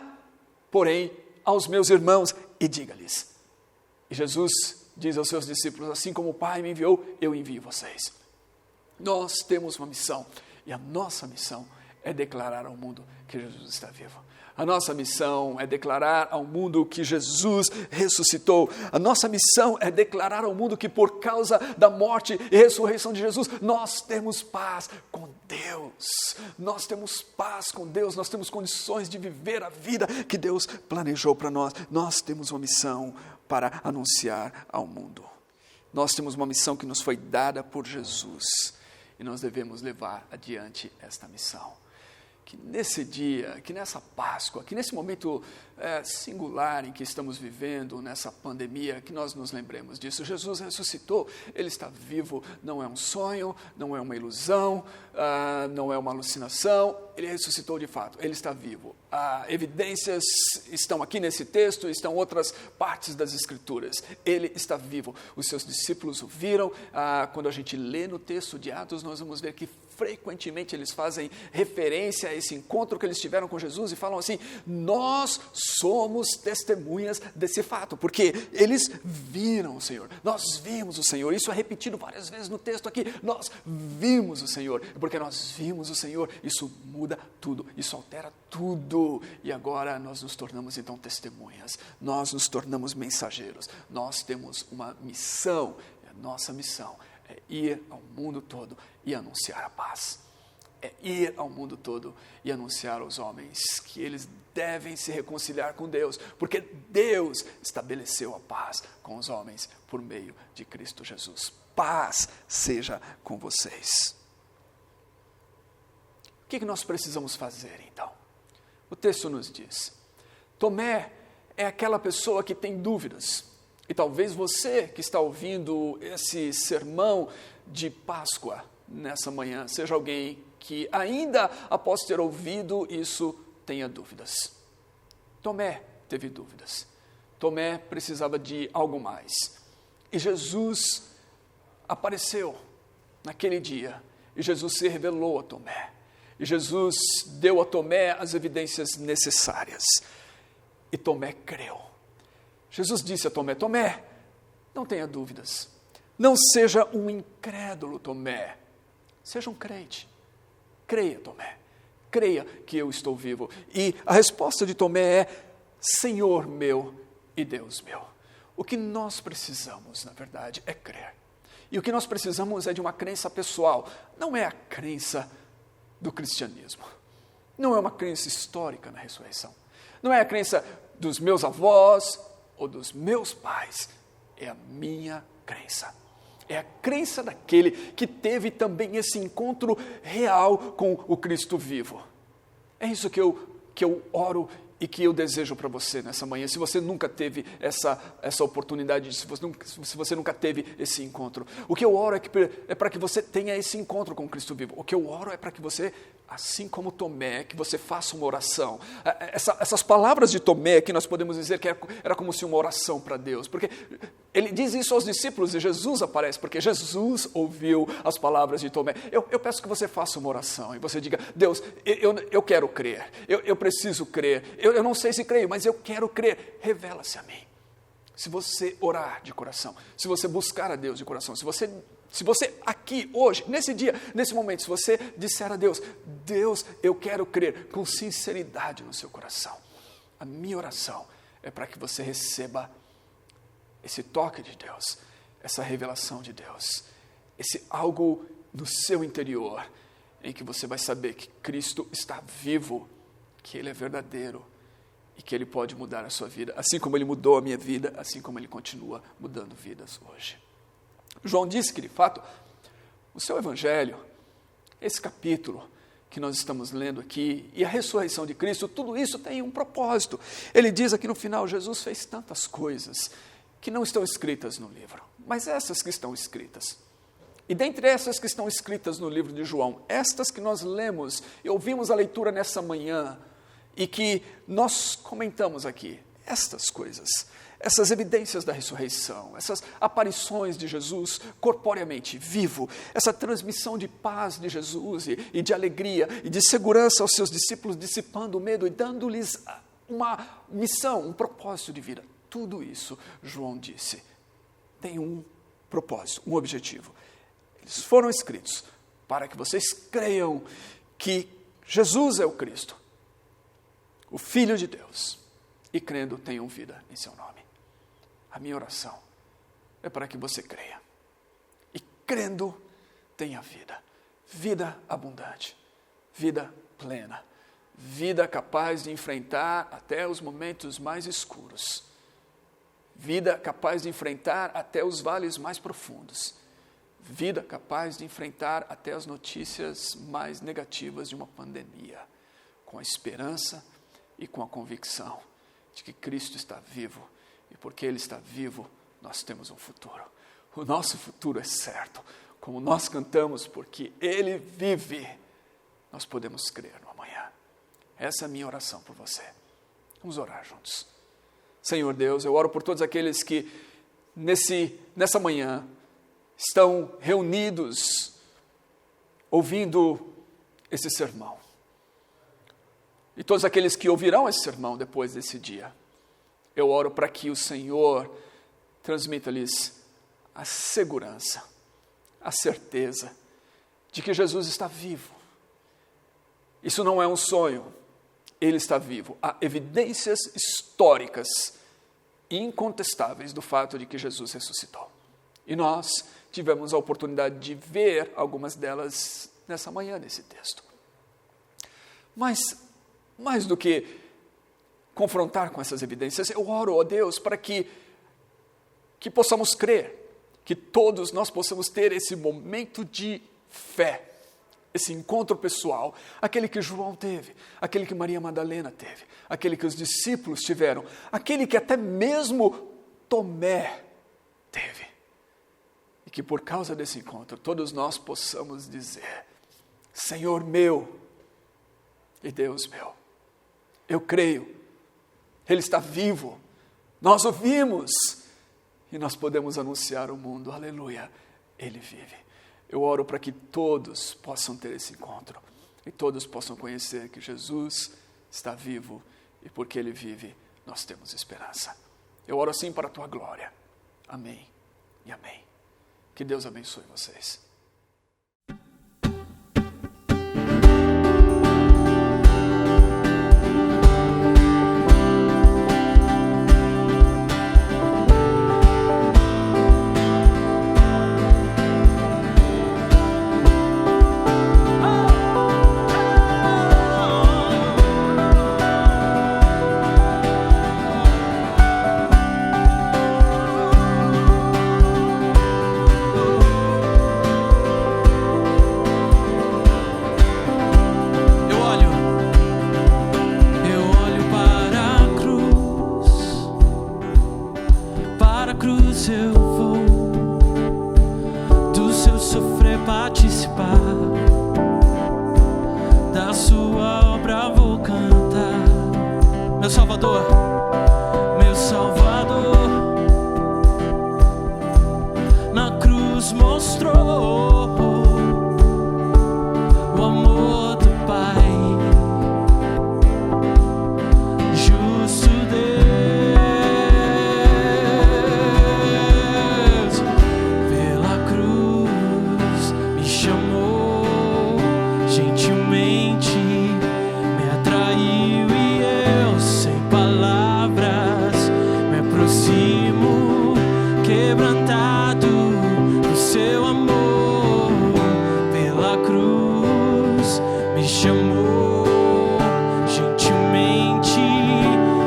porém, aos meus irmãos e diga-lhes. E Jesus diz aos seus discípulos, assim como o Pai me enviou, eu envio vocês. Nós temos uma missão, e a nossa missão é declarar ao mundo que Jesus está vivo. A nossa missão é declarar ao mundo que Jesus ressuscitou. A nossa missão é declarar ao mundo que por causa da morte e ressurreição de Jesus, nós temos paz com Deus. Nós temos paz com Deus, nós temos condições de viver a vida que Deus planejou para nós. Nós temos uma missão para anunciar ao mundo. Nós temos uma missão que nos foi dada por Jesus e nós devemos levar adiante esta missão. Que nesse dia, que nessa Páscoa, que nesse momento singular em que estamos vivendo, nessa pandemia, que nós nos lembremos disso. Jesus ressuscitou, Ele está vivo, não é um sonho, não é uma ilusão, não é uma alucinação, Ele ressuscitou de fato, Ele está vivo. Evidências estão aqui nesse texto, estão outras partes das Escrituras. Ele está vivo, os seus discípulos o viram. Quando a gente lê no texto de Atos, nós vamos ver que frequentemente eles fazem referência a esse encontro que eles tiveram com Jesus e falam assim: nós somos testemunhas desse fato, porque eles viram o Senhor, nós vimos o Senhor. Isso é repetido várias vezes no texto aqui: nós vimos o Senhor, porque nós vimos o Senhor, isso muda tudo, isso altera tudo, e agora nós nos tornamos então testemunhas, nós nos tornamos mensageiros, nós temos uma missão, e a nossa missão é ir ao mundo todo e anunciar a paz. É ir ao mundo todo e anunciar aos homens que eles devem se reconciliar com Deus, porque Deus estabeleceu a paz com os homens por meio de Cristo Jesus. Paz seja com vocês. O que nós precisamos fazer então? O texto nos diz: Tomé é aquela pessoa que tem dúvidas. E talvez você que está ouvindo esse sermão de Páscoa nessa manhã seja alguém que ainda após ter ouvido isso tenha dúvidas. Tomé teve dúvidas. Tomé precisava de algo mais. E Jesus apareceu naquele dia. E Jesus se revelou a Tomé. E Jesus deu a Tomé as evidências necessárias. E Tomé creu. Jesus disse a Tomé: Tomé, não tenha dúvidas. Não seja um incrédulo, Tomé. Seja um crente. Creia, Tomé. creia que eu estou vivo. E a resposta de Tomé é: Senhor meu e Deus meu. O que nós precisamos, na verdade, é crer. E o que nós precisamos é de uma crença pessoal. Não é a crença do cristianismo. Não é uma crença histórica na ressurreição. Não é a crença dos meus avós ou dos meus pais. É a minha crença. É a crença daquele que teve também esse encontro real com o Cristo vivo. É isso que eu oro e que eu desejo para você nessa manhã. Se você nunca teve essa oportunidade, se você nunca teve esse encontro, o que eu oro é para que você tenha esse encontro com o Cristo vivo. O que eu oro é para que você, assim como Tomé, que você faça uma oração. Essas palavras de Tomé, que nós podemos dizer que era como se uma oração para Deus, porque ele diz isso aos discípulos e Jesus aparece, porque Jesus ouviu as palavras de Tomé. Eu peço que você faça uma oração e você diga: Deus, eu quero crer, eu preciso crer, eu não sei se creio, mas eu quero crer, revela-se a mim. Se você orar de coração, se você buscar a Deus de coração, se você aqui, hoje, nesse dia, nesse momento, se você disser a Deus: Deus, eu quero crer, com sinceridade no seu coração, a minha oração é para que você receba esse toque de Deus, essa revelação de Deus, esse algo no seu interior, em que você vai saber que Cristo está vivo, que Ele é verdadeiro e que Ele pode mudar a sua vida, assim como Ele mudou a minha vida, assim como Ele continua mudando vidas hoje. João disse que, de fato, o seu evangelho, esse capítulo que nós estamos lendo aqui, e a ressurreição de Cristo, tudo isso tem um propósito. Ele diz aqui no final: Jesus fez tantas coisas que não estão escritas no livro, mas essas que estão escritas. E dentre essas que estão escritas no livro de João, estas que nós lemos e ouvimos a leitura nessa manhã, e que nós comentamos aqui, estas coisas, essas evidências da ressurreição, essas aparições de Jesus corporeamente vivo, essa transmissão de paz de Jesus e de alegria e de segurança aos seus discípulos, dissipando o medo e dando-lhes uma missão, um propósito de vida. Tudo isso, João disse, tem um propósito, um objetivo. Eles foram escritos para que vocês creiam que Jesus é o Cristo, o Filho de Deus, e crendo tenham vida em seu nome. A minha oração é para que você creia, e crendo tenha vida, vida abundante, vida plena, vida capaz de enfrentar até os momentos mais escuros, vida capaz de enfrentar até os vales mais profundos, vida capaz de enfrentar até as notícias mais negativas de uma pandemia, com a esperança e com a convicção de que Cristo está vivo, e porque Ele está vivo, nós temos um futuro. O nosso futuro é certo, como nós cantamos, porque Ele vive, nós podemos crer no amanhã. Essa é a minha oração por você. Vamos orar juntos. Senhor Deus, eu oro por todos aqueles que nessa manhã estão reunidos ouvindo esse sermão. E todos aqueles que ouvirão esse sermão depois desse dia. Eu oro para que o Senhor transmita-lhes a segurança, a certeza de que Jesus está vivo. Isso não é um sonho. Ele está vivo. Há evidências históricas e incontestáveis do fato de que Jesus ressuscitou. E nós tivemos a oportunidade de ver algumas delas nessa manhã, nesse texto. Mas, mais do que confrontar com essas evidências, eu oro a Deus para que possamos crer, que todos nós possamos ter esse momento de fé, esse encontro pessoal, aquele que João teve, aquele que Maria Madalena teve, aquele que os discípulos tiveram, aquele que até mesmo Tomé teve. E que por causa desse encontro, todos nós possamos dizer: Senhor meu e Deus meu, eu creio, Ele está vivo, nós o vimos, e nós podemos anunciar ao mundo: aleluia, Ele vive. Eu oro para que todos possam ter esse encontro, e todos possam conhecer que Jesus está vivo, e porque Ele vive, nós temos esperança. Eu oro assim para a Tua glória. Amém e amém. Que Deus abençoe vocês. Salvador, meu Salvador, na cruz mostrou o amor do Pai, justo Deus, pela cruz me chamou gentilmente, me atraiu e eu sem palavras me aproximo, quebrantado do seu amor, pela cruz me chamou gentilmente,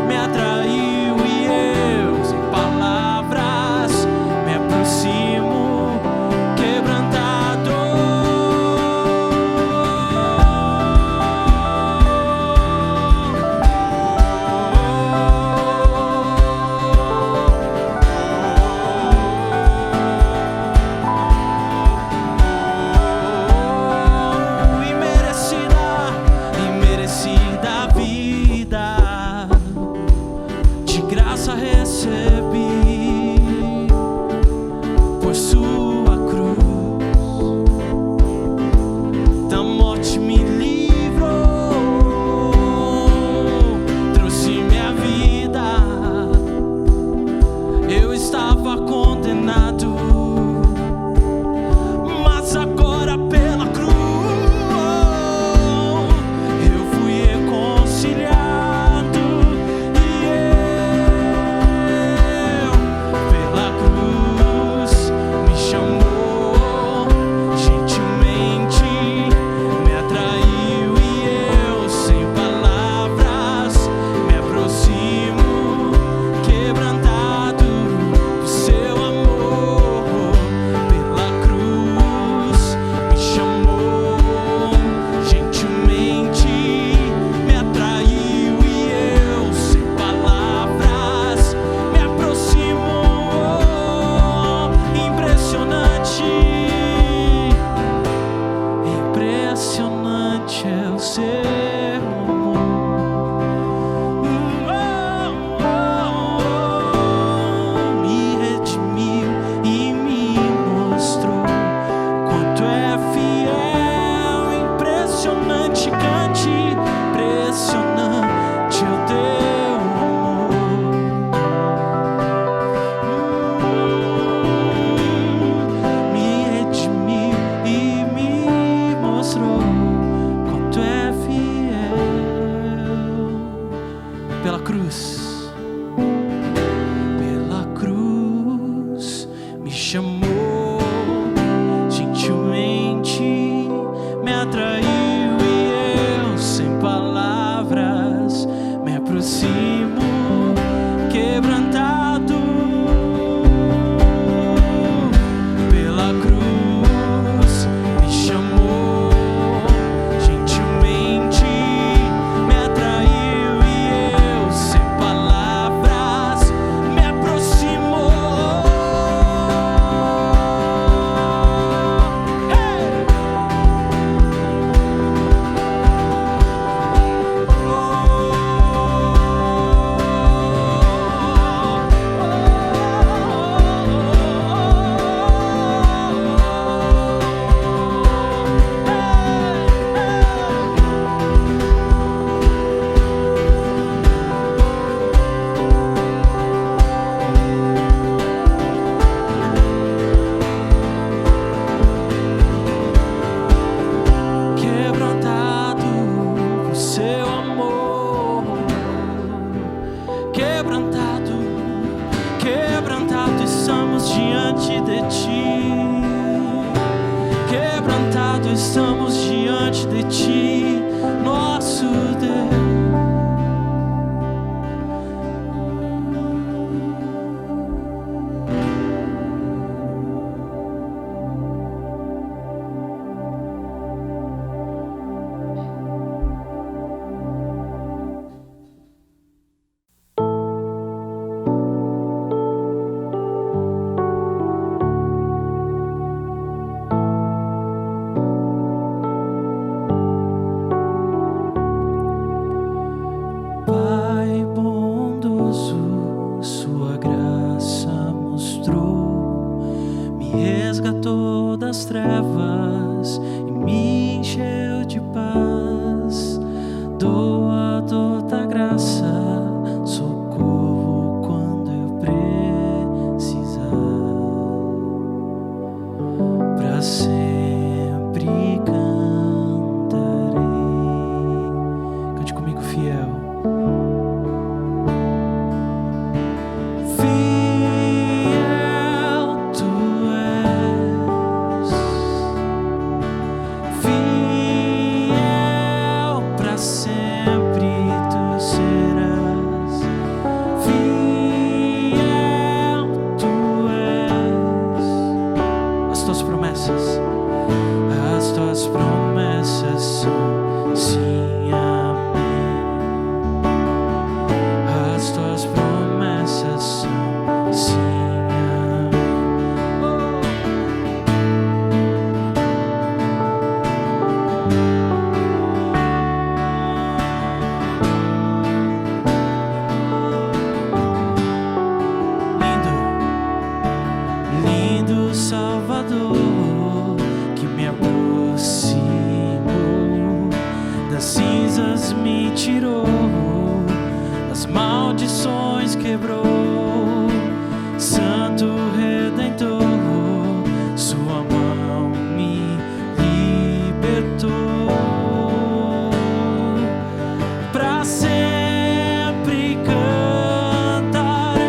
me atraiu e eu sem palavras me aproximo, quebrantado. Imerecida vida, de graça recebi, por sua cruz, da morte me livrou, trouxe minha vida, eu estava condenado, mas agora pela cruz eu fui reconciliado, e eu pela cruz me chamou gentilmente, me atraiu e eu sem palavras me aproximo, quebrantado do seu amor, pela cruz me chamou gentilmente, me atraiu e eu sem palavras me aproximo. Impressionante, impressionante é o seu amor. Me redimiu e me mostrou quanto é fiel. Impressionante, cante, impressionante é o teu amor. Me redimiu e me mostrou quanto é fiel. Pela cruz me chamou gentilmente, me atraiu e eu sem palavras me aproximo, quebrantado pela cruz me chamou gentilmente, me atraiu e eu sem palavras me aproximo. resgatou das trevas e me encheu de paz, doador da graça, socorro quando eu precisar. Pra sempre cantarei. Cante comigo, fiel. As tuas promessas são sim, amém. As tuas promessas são sim, lindo Salvador, que me aproximou das cinzas, me tirou, das maldições quebrou. Santo Redentor, sua mão me libertou. Pra sempre cantarei.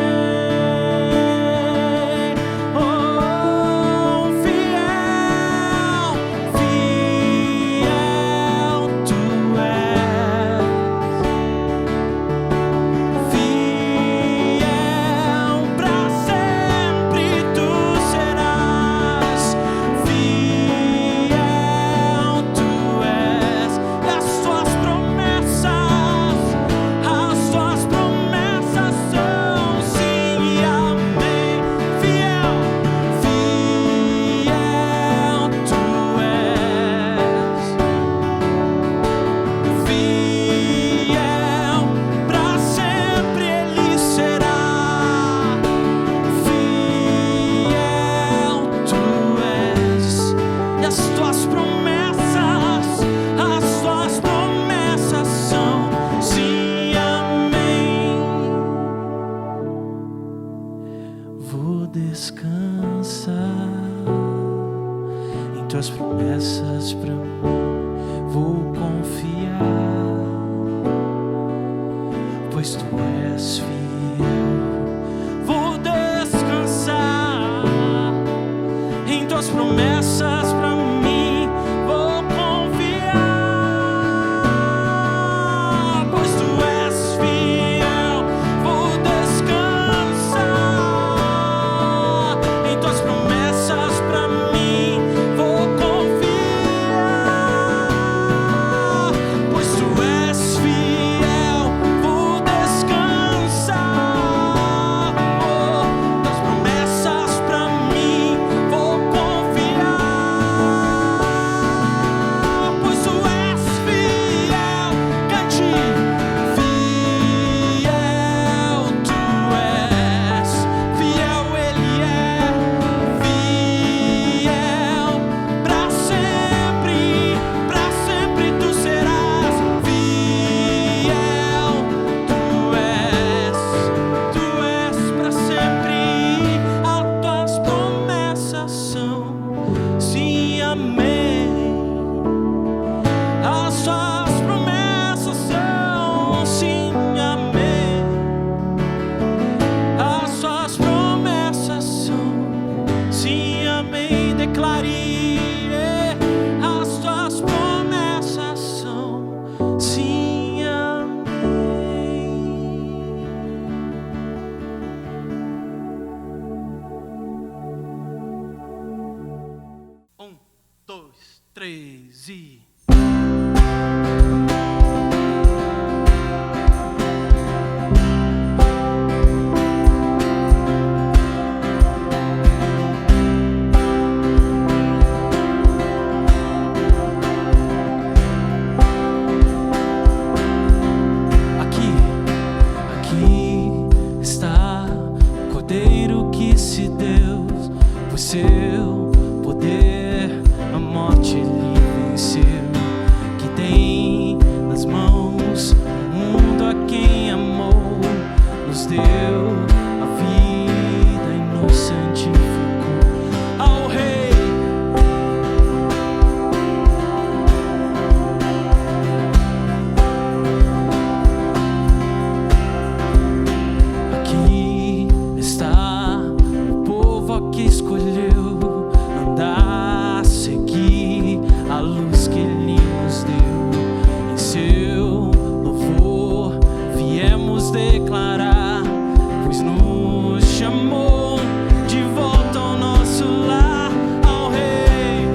Oh, fiel, fiel tu és. Fiel, pra sempre tu serás. Fiel tu és. E as tuas promessas são sim e amém. Fiel, fiel tu és. Fiel, pra sempre ele será. Fiel tu és. E as tuas promessas são sim e amém. Vou descansar em tuas promessas pra mim, vou confiar, pois tu és fiel. Vou descansar em tuas promessas pra mim, vou confiar, pois tu és fiel. Vou descansar em tuas promessas pra mim, vou confiar, pois tu és fiel. Vou descansar, tuas promessas pra mim, vou confiar, pois tu és fiel. Cante, fiel tu és, fiel ele é, fiel pra sempre tu serás. Fiel tu és pra sempre. As tuas promessas são sim, amém. As tuas promessas são sim, amém. As tuas promessas são sim, amém. Declare, as tuas promessas são sim, amém. 1, 2, 3 e... Aqui está o Cordeiro que se deu por ser seu poder a morte ele venceu, que tem nas mãos o mundo a quem amou, nos deu a vida e nos santificou. Ao Rei, aqui está o povo a que escolheu andar, seguir a luz que ele nos deu. Em seu louvor viemos declarar, pois nos chamou de volta ao nosso lar. Ao Rei,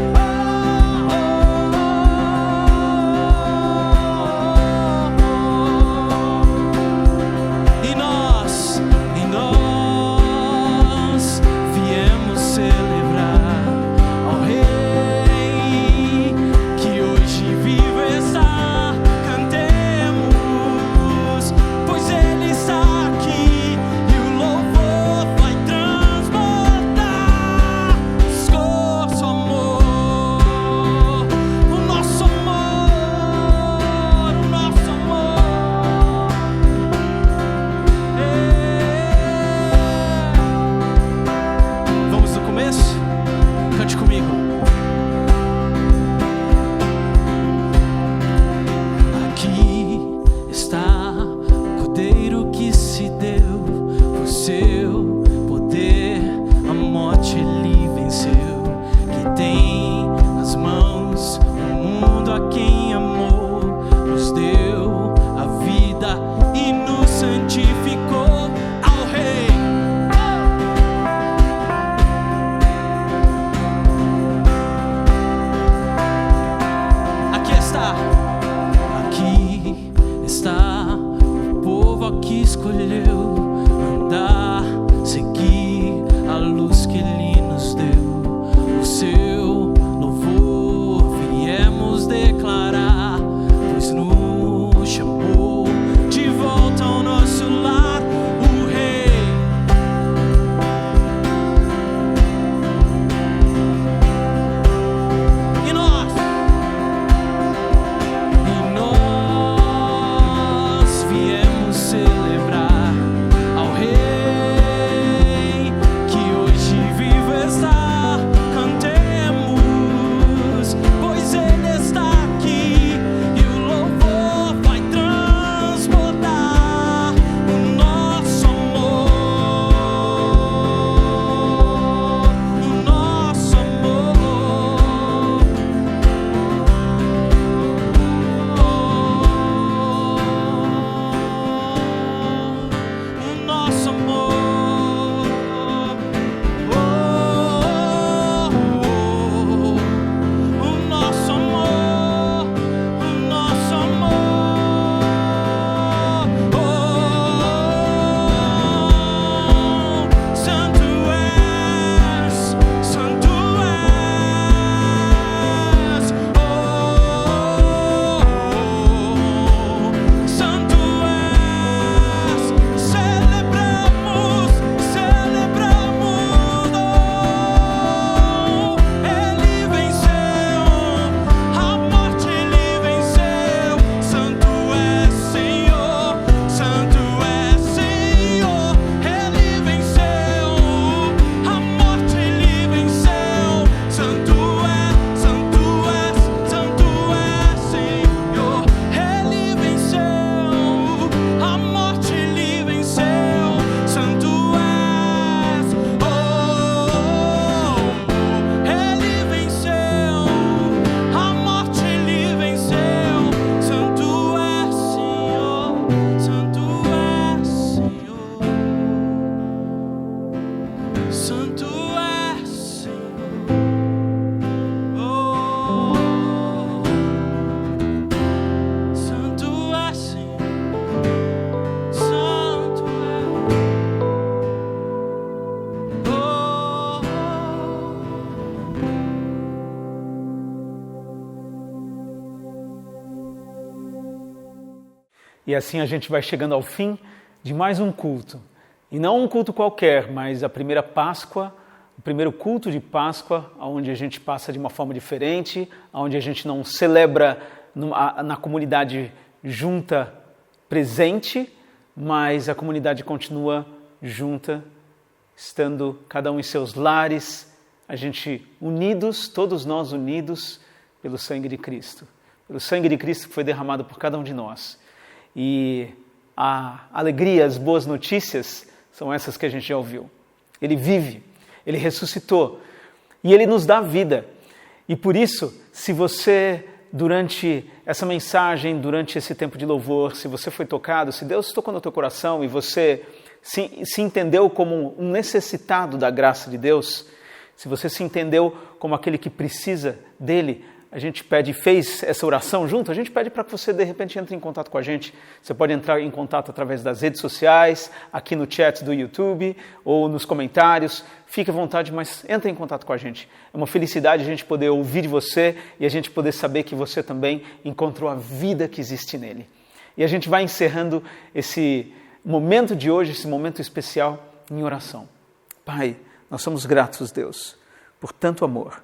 e nós viemos celebrar ao Rei que hoje vivo está. Cantemos, pois ele está aqui e o louvor vai transbordar. Escorço amor, o nosso amor, o nosso amor. Vamos do começo? Cante comigo. Aqui está o Cordeiro que se deu, por seu poder a morte ele venceu, que tem nas mãos o mundo a quem amou, nos deu a vida e nos santificou. Ao Rei, aqui está o povo a que escolheu andar, seguir a luz que ele nos deu. O seu louvor viemos declarar, pois nos chamou de volta ao nosso lar. O Rei, e nós viemos celebrar ao Rei que hoje vivo está. Cantemos, pois ele está aqui e o louvor vai transbordar. O nosso amor, o nosso amor. O nosso amor, o nosso amor, o nosso amor. Santo és, santo és, santo és. Celebramos, ele venceu, a morte ele venceu. Santo é Senhor, santo é Senhor. Ele venceu, a morte ele venceu. Santo é Senhor. Ele venceu, a morte ele venceu. Santo és, ele venceu, a morte ele venceu. Santo é Senhor, santo é Senhor, santo é Senhor. Santo é Senhor, santo é. E assim a gente vai chegando ao fim de mais um culto. E não um culto qualquer, mas a primeira Páscoa o primeiro culto de Páscoa, onde a gente passa de uma forma diferente, onde a gente não celebra na comunidade junta presente, mas a comunidade continua junta, estando cada um em seus lares, a gente unidos, todos nós unidos pelo sangue de Cristo. Pelo sangue de Cristo que foi derramado por cada um de nós. E a alegria, as boas notícias são essas que a gente já ouviu. Ele vive, Ele ressuscitou e Ele nos dá vida. E por isso, se você, durante essa mensagem, durante esse tempo de louvor, se você foi tocado, se Deus tocou no teu coração e você se entendeu como um necessitado da graça de Deus, se você se entendeu como aquele que precisa dele, a gente pede, fez essa oração junto, a gente pede para que você de repente entre em contato com a gente. Você pode entrar em contato através das redes sociais, aqui no chat do YouTube ou nos comentários. Fique à vontade, mas entre em contato com a gente. É uma felicidade a gente poder ouvir de você e a gente poder saber que você também encontrou a vida que existe nele. E a gente vai encerrando esse momento de hoje, esse momento especial em oração. Pai, nós somos gratos, Deus, por tanto amor.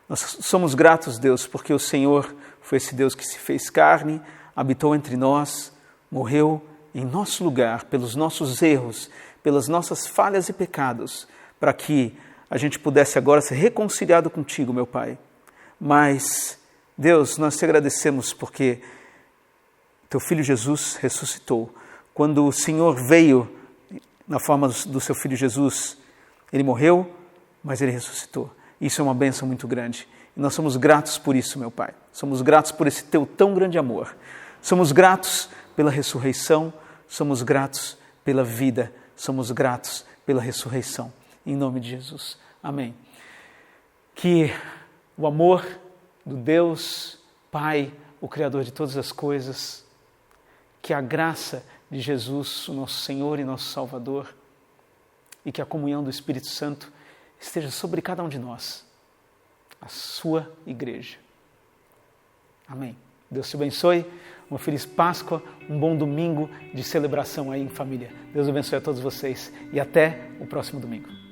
Nós somos gratos, Deus, porque o Senhor foi esse Deus que se fez carne, habitou entre nós, morreu em nosso lugar, pelos nossos erros, pelas nossas falhas e pecados, para que a gente pudesse agora ser reconciliado contigo, meu Pai. Mas, Deus, nós te agradecemos porque teu Filho Jesus ressuscitou. Quando o Senhor veio na forma do seu Filho Jesus, ele morreu, mas ele ressuscitou. Isso é uma bênção muito grande. E nós somos gratos por isso, meu Pai. Somos gratos por esse teu tão grande amor. Somos gratos pela ressurreição. Somos gratos pela vida. Somos gratos pela ressurreição. Em nome de Jesus. Amém. Que o amor do Deus Pai, o Criador de todas as coisas, que a graça de Jesus, o nosso Senhor e nosso Salvador, e que a comunhão do Espírito Santo esteja sobre cada um de nós, a sua igreja. Amém. Deus te abençoe, uma feliz Páscoa, um bom domingo de celebração aí em família. Deus abençoe a todos vocês e até o próximo domingo.